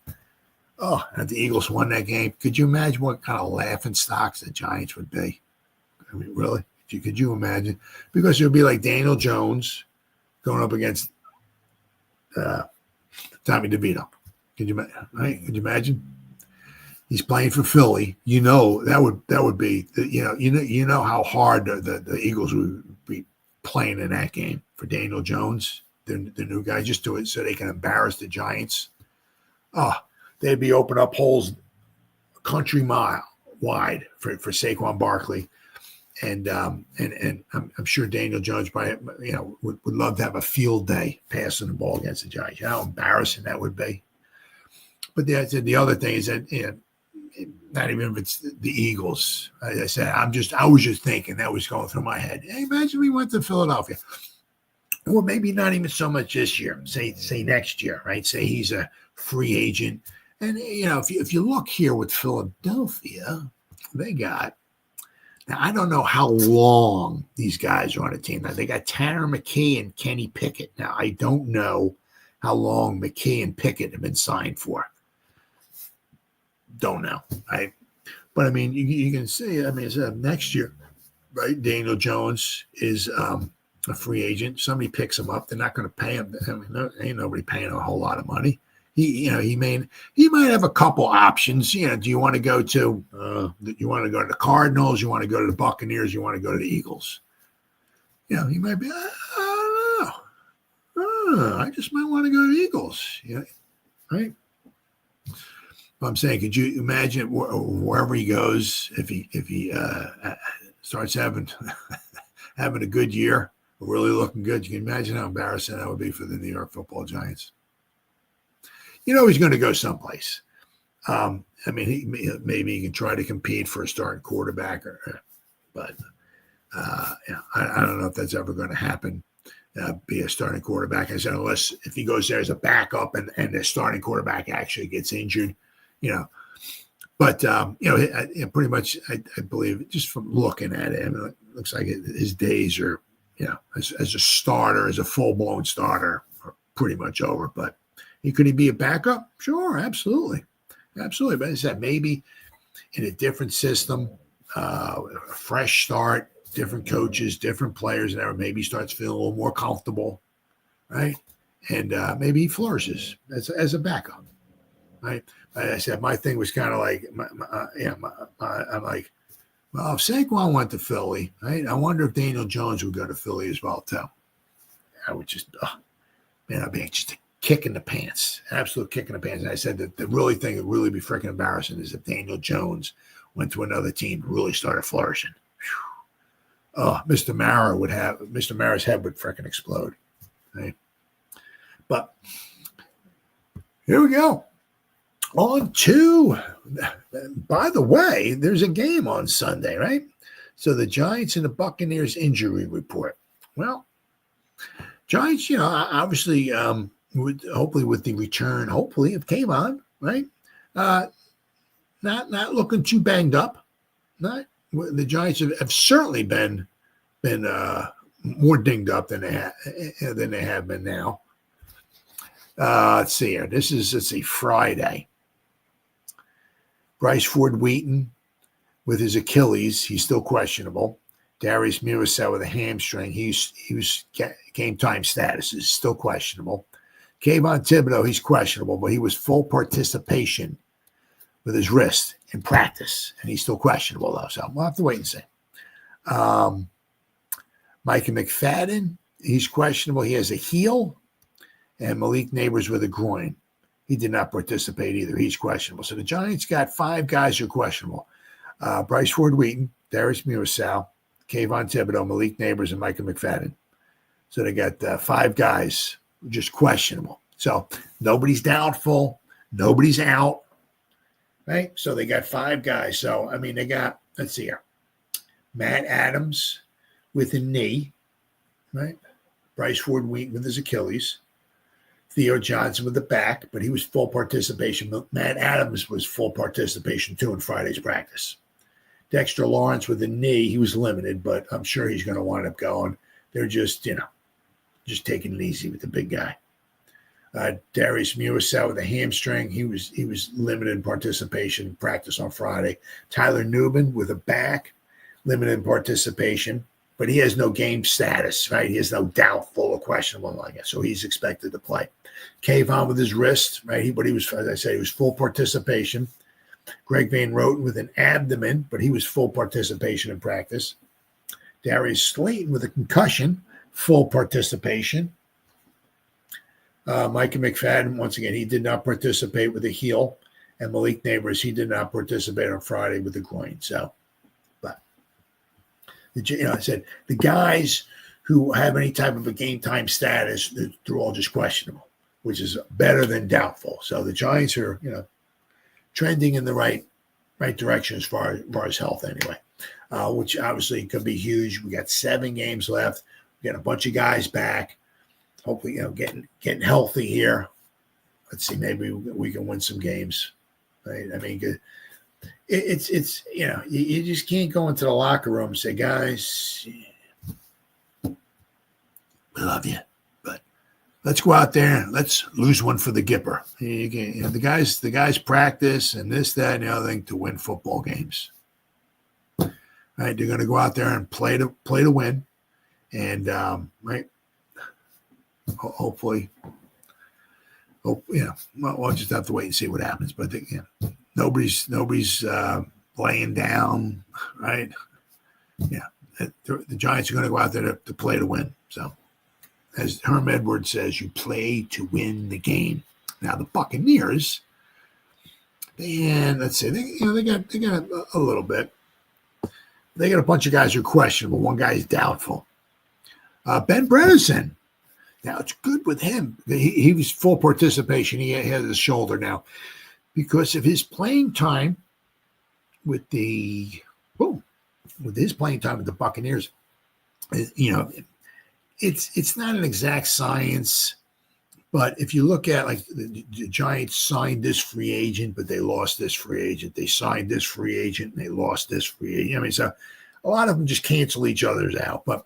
Speaker 2: Oh, and if the Eagles won that game, could you imagine what kind of laughing stocks the Giants would be? I mean, really? Could you imagine? Because it would be like Daniel Jones going up against Tommy DeVito. Could you imagine? He's playing for Philly. That would be how hard the Eagles would be playing in that game for Daniel Jones, the new guy, just do it so they can embarrass the Giants. Oh, they'd be opening up holes a country mile wide for Saquon Barkley. And I'm sure Daniel Jones probably, would love to have a field day passing the ball against the Giants. How embarrassing that would be. But the other thing is that, not even if it's the Eagles. As I said, I was just thinking, that was going through my head. Hey, imagine we went to Philadelphia. Or maybe not even so much this year. Say next year, right? Say he's a free agent. And, if you look here with Philadelphia, they got, now, I don't know how long these guys are on the team. Now, they got Tanner McKee and Kenny Pickett. Now, I don't know how long McKee and Pickett have been signed for. Don't know, right? But, I mean, you can see, it's next year, right? Daniel Jones is a free agent. Somebody picks him up. They're not going to pay him. Ain't nobody paying a whole lot of money. He might have a couple options. Do you want to go to the Cardinals? You want to go to the Buccaneers? You want to go to the Eagles? He might be. I don't know. I just might want to go to the Eagles. Right. I'm saying, could you imagine wherever he goes, if he starts having a good year, really looking good? You can imagine how embarrassing that would be for the New York Football Giants. He's going to go someplace. Maybe he can try to compete for a starting quarterback, but I don't know if that's ever going to happen. Be a starting quarterback. I said, unless if he goes there as a backup and the starting quarterback actually gets injured, But pretty much, I believe just from looking at him, it looks like his days are, as a starter, as a full blown starter, are pretty much over. But could he be a backup? Sure, absolutely. But as I said, maybe in a different system, a fresh start, different coaches, different players, and maybe he starts feeling a little more comfortable, right? And maybe he flourishes as a backup, right? Like I said, my thing was kind of like, I'm like, well, if Saquon went to Philly, right? I wonder if Daniel Jones would go to Philly as well too. I would just, I'd be just a kick in the pants, absolute kick in the pants. And I said that the really thing that would really be freaking embarrassing is if Daniel Jones went to another team and really started flourishing. Whew. Oh, Mr. Mara's head would freaking explode, right? But here we go. On to, by the way, there's a game on Sunday, right? So the Giants and the Buccaneers injury report. Well, Giants, obviously, hopefully with the return, of Kayvon, right? Not looking too banged up. Not the Giants have certainly been more dinged up than they have been now. Let's see here. Let's see, Friday. Bryce Ford Wheaton with his Achilles, he's still questionable. Darius Miroseau with a hamstring, he was game time status is still questionable. Kayvon Thibodeau, he's questionable, but he was full participation with his wrist in practice, and he's still questionable though. So we'll have to wait and see. Micah McFadden, he's questionable. He has a heel, and Malik Neighbors with a groin. He did not participate either. He's questionable. So the Giants got 5 guys who are questionable. Bryce Ford Wheaton, Darius Miroseau, Kayvon Thibodeau, Malik Neighbors, and Micah McFadden. So they got 5 guys just questionable. So nobody's doubtful. Nobody's out. Right? So they got 5 guys. So, they got, let's see here. Matt Adams with a knee. Right? Bryce Ford Wheaton with his Achilles. Theo Johnson with the back, but he was full participation. Matt Adams was full participation too in Friday's practice. Dexter Lawrence with the knee, he was limited, but I'm sure he's going to wind up going. They're just, just taking it easy with the big guy. Darius Miroseau with a hamstring, he was limited in participation in practice on Friday. Tyler Nubin with a back, limited in participation, but he has no game status, right? He has no doubtful or questionable like that, so he's expected to play. Kayvon with his wrist, right? But he was, as I say, he was full participation. Greg Van Roten with an abdomen, but he was full participation in practice. Darius Slayton with a concussion, full participation. Micah McFadden, once again, he did not participate with a heel. And Malik Neighbors, he did not participate on Friday with the groin. So, but, I said, the guys who have any type of a game time status, they're all just questionable, which is better than doubtful. So the Giants are, trending in the right direction as far as health anyway, which obviously could be huge. We got 7 games left. We got a bunch of guys back. Hopefully, getting healthy here. Let's see, maybe we can win some games. Right? It's you just can't go into the locker room and say, guys, we love you, but let's go out there and let's lose one for the Gipper. The guys practice and this, that, and the other thing to win football games. Right? They're going to go out there and play to win, and right. Hopefully, we'll just have to wait and see what happens. But nobody's laying down, right? Yeah, the Giants are going to go out there to play to win. So, as Herm Edwards says, you play to win the game. Now the Buccaneers, let's see, they got a little bit. They got a bunch of guys who are questionable. One guy is doubtful. Ben Bredesen. Now, it's good with him. He was full participation. He has his shoulder now because of his playing time with his playing time with the Buccaneers. It's not an exact science, But if you look at like the Giants signed this free agent, but they lost this free agent. They signed this free agent and they lost this free agent. I mean, so a lot of them just cancel each other's out. But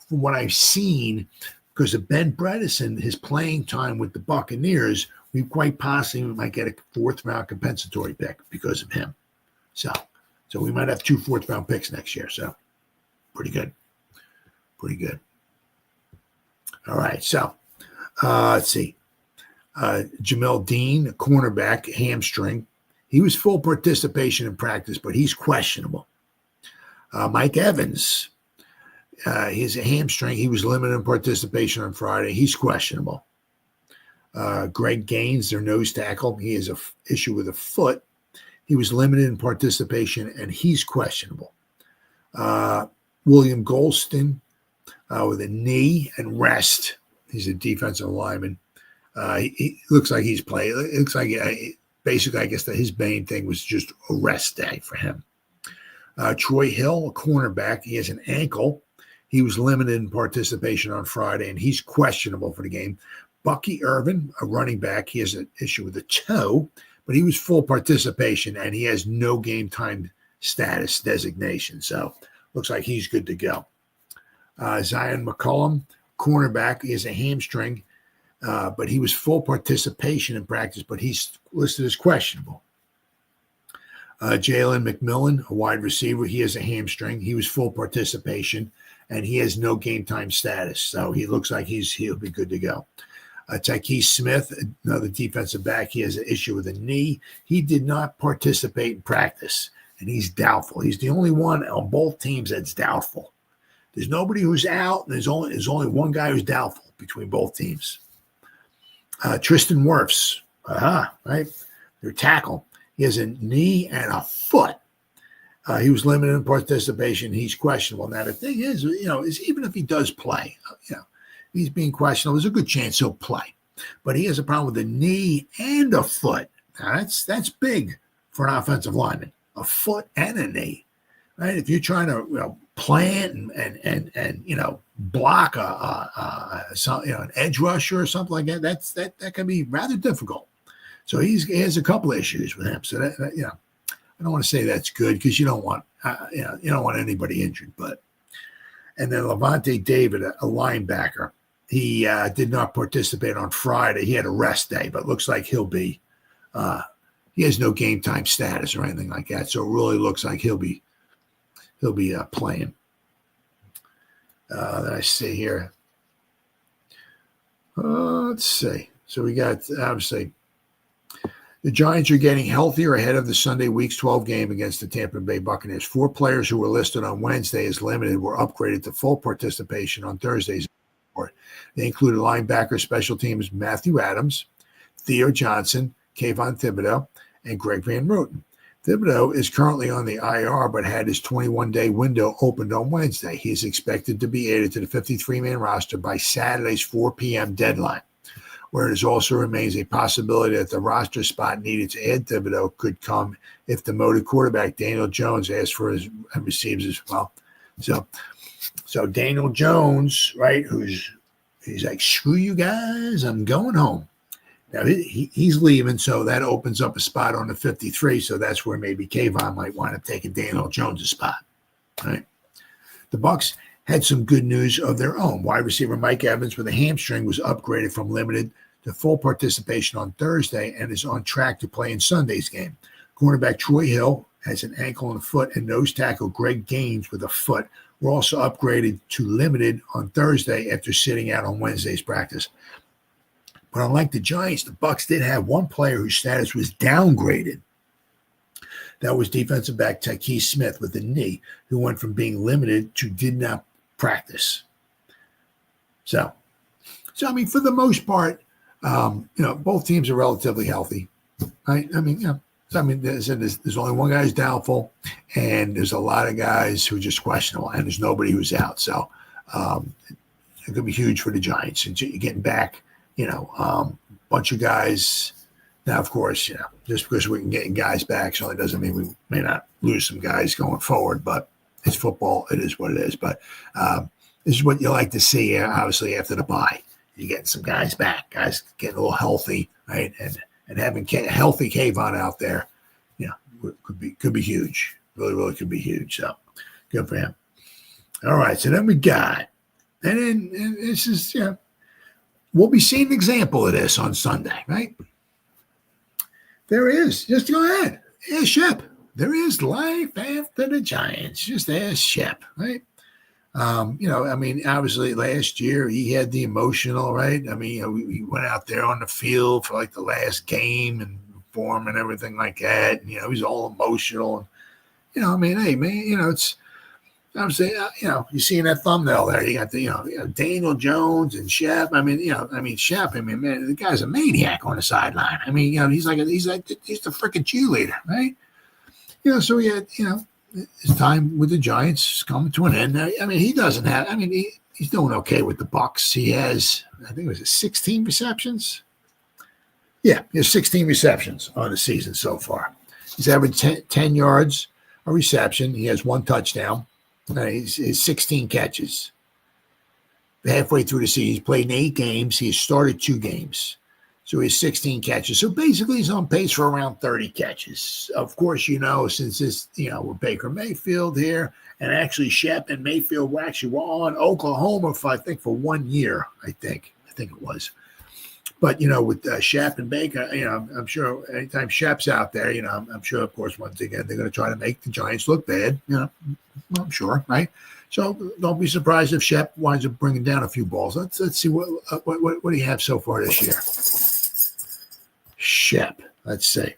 Speaker 2: from what I've seen, because of Ben Bredesen, his playing time with the Buccaneers, we quite possibly might get a fourth-round compensatory pick because of him. So we might have 2 fourth-round picks next year. So pretty good. Pretty good. All right, so let's see. Jamel Dean, cornerback, hamstring. He was full participation in practice, but he's questionable. Mike Evans, he's a hamstring. He was limited in participation on Friday. He's questionable. Greg Gaines, their nose tackle, he has an issue with a foot. He was limited in participation, and he's questionable. William Golston with a knee and rest. He's a defensive lineman. He looks like he's playing. It looks like basically, I guess that his main thing was just a rest day for him. Troy Hill, a cornerback, he has an ankle. He was limited in participation on Friday, and he's questionable for the game. Bucky Irvin, a running back, he has an issue with a toe, but he was full participation, and he has no game time status designation. So looks like he's good to go. Zion McCollum, cornerback, he has a hamstring, but he was full participation in practice, but he's listed as questionable. Jalen McMillan, a wide receiver, he has a hamstring. He was full participation, and he has no game time status. So he looks like he'll be good to go. Tyquise Smith, another defensive back, he has an issue with a knee. He did not participate in practice, and he's doubtful. He's the only one on both teams that's doubtful. There's nobody who's out, and there's only one guy who's doubtful between both teams. Tristan Wirfs, right? Their tackle. He has a knee and a foot. He was limited in participation. He's questionable. Now, the thing is even if he does play, he's being questionable. There's a good chance he'll play. But he has a problem with a knee and a foot. Now, that's big for an offensive lineman, a foot and a knee, right? If you're trying to plant and block an edge rusher or something like that, that can be rather difficult. So he has a couple of issues with him. So that I don't want to say that's good because you don't want anybody injured. And then Levante David, a linebacker, he did not participate on Friday. He had a rest day, but looks like he'll be. He has no game time status or anything like that, so it really looks like he'll be playing. That I see here. Let's see. So we got obviously. The Giants are getting healthier ahead of the Sunday Week 12 game against the Tampa Bay Buccaneers. 4 players who were listed on Wednesday as limited were upgraded to full participation on Thursday's report. They included linebacker special teams Matthew Adams, Theo Johnson, Kayvon Thibodeau, and Greg Van Roten. Thibodeau is currently on the IR but had his 21-day window opened on Wednesday. He is expected to be added to the 53-man roster by Saturday's 4 p.m. deadline, where it also remains a possibility that the roster spot needed to add Thibodeau could come if demoted quarterback Daniel Jones asks for his and receives as well. So Daniel Jones, right, he's like, screw you guys, I'm going home. Now he's leaving, so that opens up a spot on the 53, so that's where maybe Kayvon might wind up taking Daniel Jones' spot, right? The Bucs had some good news of their own. Wide receiver Mike Evans with a hamstring was upgraded from limited to full participation on Thursday and is on track to play in Sunday's game. Cornerback Troy Hill has an ankle and a foot, and nose tackle Greg Gaines with a foot were also upgraded to limited on Thursday after sitting out on Wednesday's practice. But unlike the Giants, the Bucs did have one player whose status was downgraded. That was defensive back Tyquise Smith with a knee, who went from being limited to did not practice. So I mean, for the most part, both teams are relatively healthy, right? I mean, there's only one guy who's doubtful, and there's a lot of guys who are just questionable, and there's nobody who's out. So it could be huge for the Giants. And you're getting back, a bunch of guys. Now, of course, just because we can get guys back certainly doesn't mean we may not lose some guys going forward, but it's football. It is what it is. But this is what you like to see, obviously, after the bye. you're getting some guys back, guys getting a little healthy, right? And having a healthy Kayvon out there, could be huge. Really, really could be huge. So good for him. All right, so then we got, and this is, we'll be seeing an example of this on Sunday, right? There is. Just go ahead. Ask Shep. There is life after the Giants. Just ask Shep, right? Obviously last year he had the emotional, right? I mean, we went out there on the field for like the last game and form and everything like that. And, he's all emotional. And, hey, man, it's, I'm saying, you see in that thumbnail there, you got the, Daniel Jones and Shep. Shep, man, the guy's a maniac on the sideline. He's the freaking cheerleader, right? So he had, his time with the Giants is coming to an end. He doesn't have, he's doing okay with the Bucs. He has, I think it was 16 receptions. Yeah, he has 16 receptions on the season so far. He's averaged 10 yards a reception. He has one touchdown. He's 16 catches. Halfway through the season, he's played in 8 games. He has started 2 games. So he has 16 catches. So basically, he's on pace for around 30 catches. Of course, since this, with Baker Mayfield here, and actually Shep and Mayfield were on Oklahoma for 1 year, I think it was. But, with Shep and Baker, I'm sure anytime Shep's out there, I'm sure, of course, once again, they're going to try to make the Giants look bad, I'm sure, right? So don't be surprised if Shep winds up bringing down a few balls. Let's see what do you have so far this year? Shep, let's see.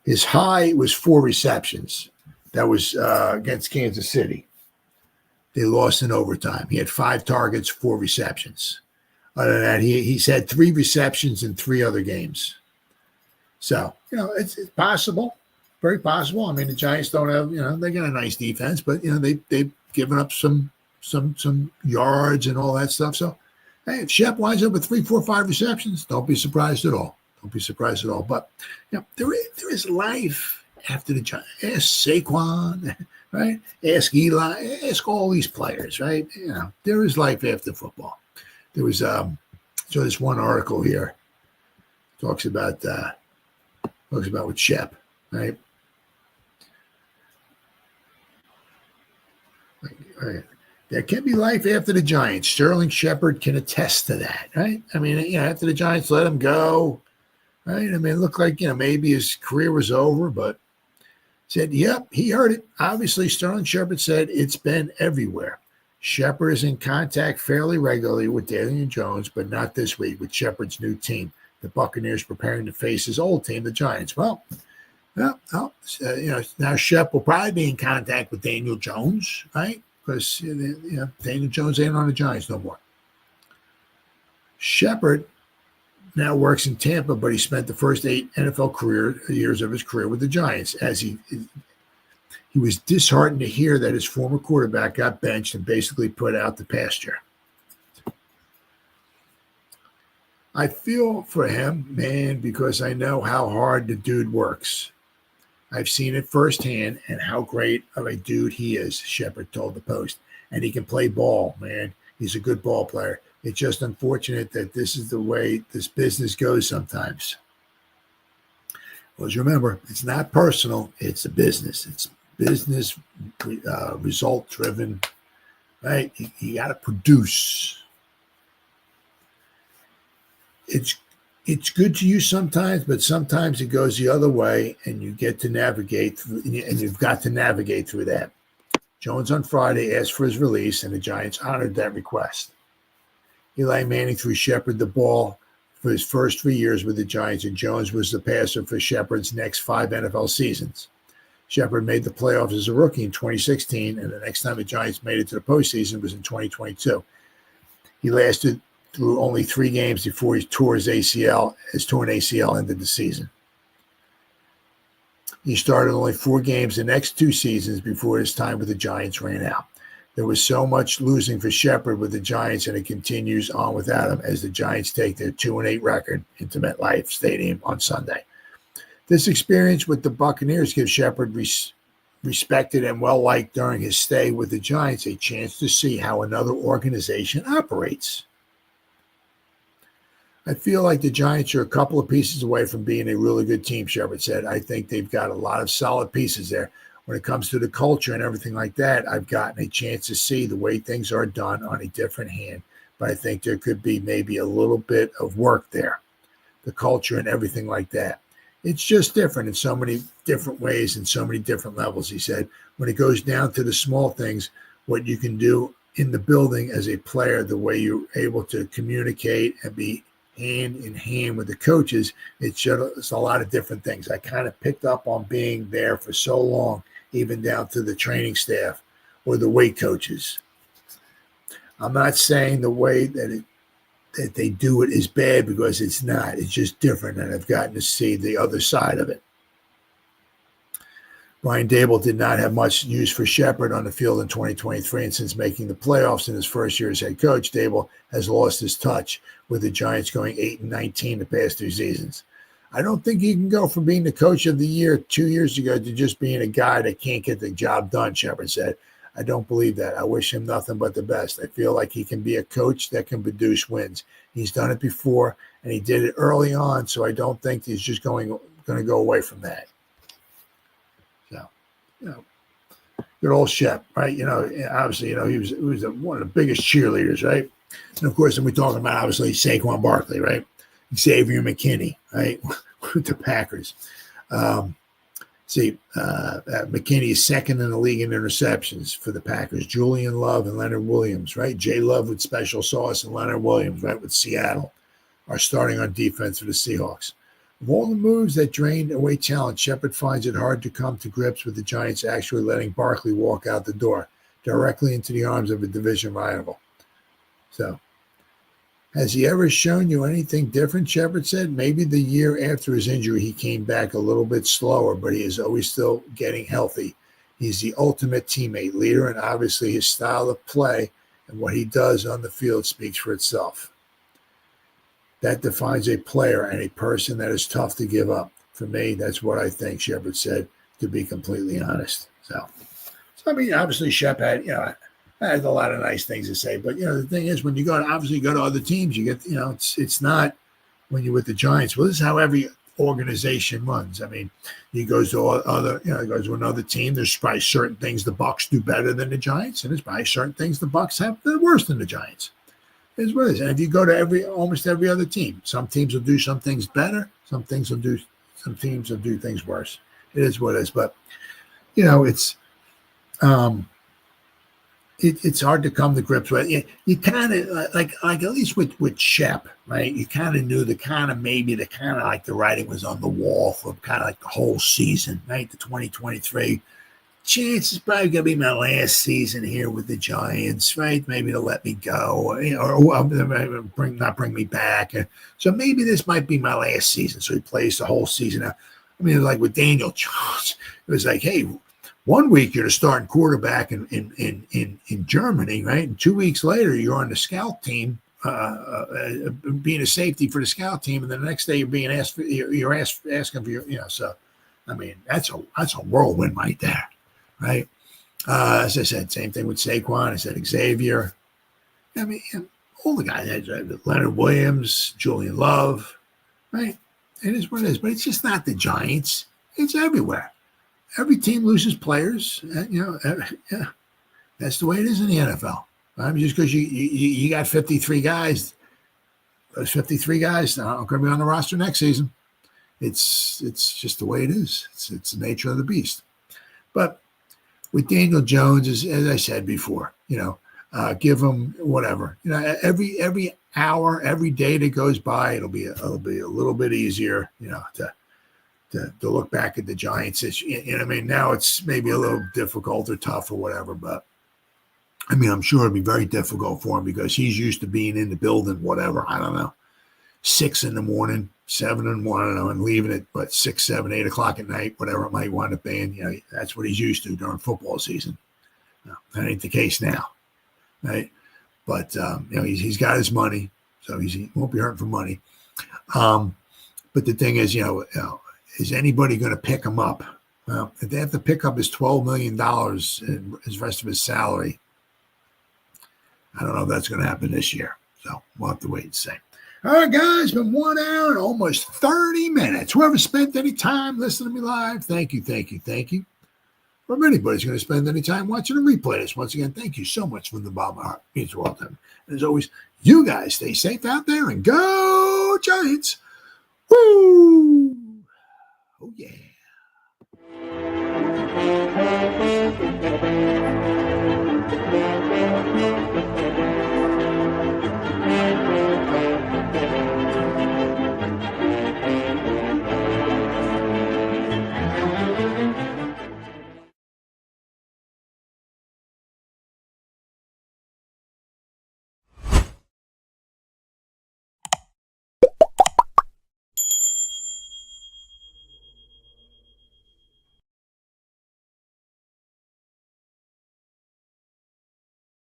Speaker 2: His high was 4 receptions. That was against Kansas City. They lost in overtime. He had 5 targets, 4 receptions. Other than that, he's had 3 receptions in 3 other games. So, it's possible, very possible. The Giants don't have, they got a nice defense, but, they've given up some yards and all that stuff. So, hey, if Shep winds up with 3, 4, 5 receptions, don't be surprised at all. Don't be surprised at all. But, there is life after the Giants. Ask Saquon, right? Ask Eli. Ask all these players, right? There is life after football. There was so this one article here talks about with Shep, right? Right. There can be life after the Giants. Sterling Shepard can attest to that, right? After the Giants let him go, right? It looked like maybe his career was over, but said, yep, he heard it. Obviously, Sterling Shepard said it's been everywhere. Shepard is in contact fairly regularly with Daniel Jones, but not this week with Shepard's new team, the Buccaneers, preparing to face his old team, the Giants. Well, now Shep will probably be in contact with Daniel Jones, right? Because Daniel Jones ain't on the Giants no more. Shepard now works in Tampa, but he spent the first 8 NFL years of his career with the Giants, as he was disheartened to hear that his former quarterback got benched and basically put out to pasture. I feel for him, man, because I know how hard the dude works. I've seen it firsthand and how great of a dude he is, Shepard told the Post. And he can play ball, man. He's a good ball player. It's just unfortunate that this is the way this business goes sometimes. Well, remember, it's not personal. It's a business. It's business result driven, right? You got to produce. It's good to you sometimes, but sometimes it goes the other way, and you get to navigate through, and you've got to navigate through that. Jones on Friday asked for his release, and the Giants honored that request. Eli Manning threw Shepard the ball for his first 3 years with the Giants, and Jones was the passer for Shepard's next 5 NFL seasons. Shepard made the playoffs as a rookie in 2016, and the next time the Giants made it to the postseason was in 2022. He lasted through only 3 games before he tore his ACL. His torn ACL ended the season. He started only 4 games the next 2 seasons before his time with the Giants ran out. There was so much losing for Shepard with the Giants, and it continues on without him as the Giants take their 2-8 record into MetLife Stadium on Sunday. This experience with the Buccaneers gives Shepard, respected and well-liked during his stay with the Giants, a chance to see how another organization operates. I feel like the Giants are a couple of pieces away from being a really good team, Shepard said. I think they've got a lot of solid pieces there. When it comes to the culture and everything like that, I've gotten a chance to see the way things are done on a different hand. But I think there could be maybe a little bit of work there, the culture and everything like that. It's just different in so many different ways and so many different levels, he said. When it goes down to the small things, what you can do in the building as a player, the way you're able to communicate and be hand in hand with the coaches, it's a lot of different things. I kind of picked up on being there for so long, even down to the training staff or the weight coaches. I'm not saying the way that they do it is bad, because it's not. It's just different, and I've gotten to see the other side of it. Brian Daboll did not have much use for Shepard on the field in 2023, and since making the playoffs in his first year as head coach, Daboll has lost his touch, with the Giants going 8-19 the past 2 seasons. I don't think you can go from being the coach of the year 2 years ago to just being a guy that can't get the job done, Shepard said. I don't believe that. I wish him nothing but the best. I feel like he can be a coach that can produce wins. He's done it before, and he did it early on, so I don't think he's just going to go away from that. So, good old Shep, right? Obviously, he was one of the biggest cheerleaders, right? And, of course, then we're talking about, obviously, Saquon Barkley, right? Xavier McKinney, right, with the Packers. McKinney is second in the league in interceptions for the Packers. Julian Love and Leonard Williams, right? Jay Love with special sauce and Leonard Williams, right, with Seattle, are starting on defense for the Seahawks. Of all the moves that drained away talent, Shepard finds it hard to come to grips with the Giants actually letting Barkley walk out the door directly into the arms of a division rival. So, has he ever shown you anything different, Shepard said? Maybe the year after his injury, he came back a little bit slower, but he is always still getting healthy. He's the ultimate teammate, leader, and obviously his style of play and what he does on the field speaks for itself. That defines a player and a person that is tough to give up. For me, that's what I think, Shepard said, to be completely honest. So I mean, obviously Shep had, I had a lot of nice things to say, but the thing is, when you go to other teams, you get, it's not when you're with the Giants. Well, this is how every organization runs. I mean, he goes to other, he goes to another team. There's probably certain things the Bucs do better than the Giants, and there's probably certain things the Bucs have that are worse than the Giants. It's what it is. And if you go to almost every other team, some teams will do some things better, some teams will do things worse. It is what it is. But it's hard to come to grips with. You kind of like at least with Shep, right? You kind of knew the writing was on the wall for kind of like the whole season, right? The 2023 chance is probably going to be my last season here with the Giants, right? Maybe they'll let me go, or not bring me back. So maybe this might be my last season. So he plays the whole season. I mean, like with Daniel Jones, it was like, hey, 1 week you're the starting quarterback in Germany, right? And 2 weeks later you're on the scout team, being a safety for the scout team, and then the next day you're being asked asking for your, So, I mean, that's a whirlwind right there, right? As I said, same thing with Saquon. I said Xavier. I mean, all the guys, Leonard Williams, Julian Love, right? It is what it is, but it's just not the Giants. It's everywhere. Every team loses players. That's the way it is in the NFL. Right? Just because you got 53 guys, those 53 guys aren't going to be on the roster next season. It's just the way it is. It's the nature of the beast. But with Daniel Jones, as I said before, give him whatever. Every hour, every day that goes by, it'll be a little bit easier, to look back at the Giants. I mean, now it's maybe a little difficult or tough or whatever, but I mean, I'm sure it'll be very difficult for him because he's used to being in the building, whatever, I don't know, 6 a.m, 7 a.m, I don't know, and leaving at 6, 7, 8 o'clock at night, whatever it might wind up being. That's what he's used to during football season. No, that ain't the case now, right? But he's got his money, so he won't be hurting for money. But the thing is, is anybody going to pick him up? Well, if they have to pick up his $12 million and his rest of his salary, I don't know if that's going to happen this year. So we'll have to wait and see. All right, guys, been 1 hour and almost 30 minutes. Whoever spent any time listening to me live, thank you, thank you, thank you. Or if anybody's going to spend any time watching a replay this, once again, thank you so much from the bottom of my heart. It means the world to me. And as always, you guys stay safe out there and go Giants. Woo! Oh, yeah.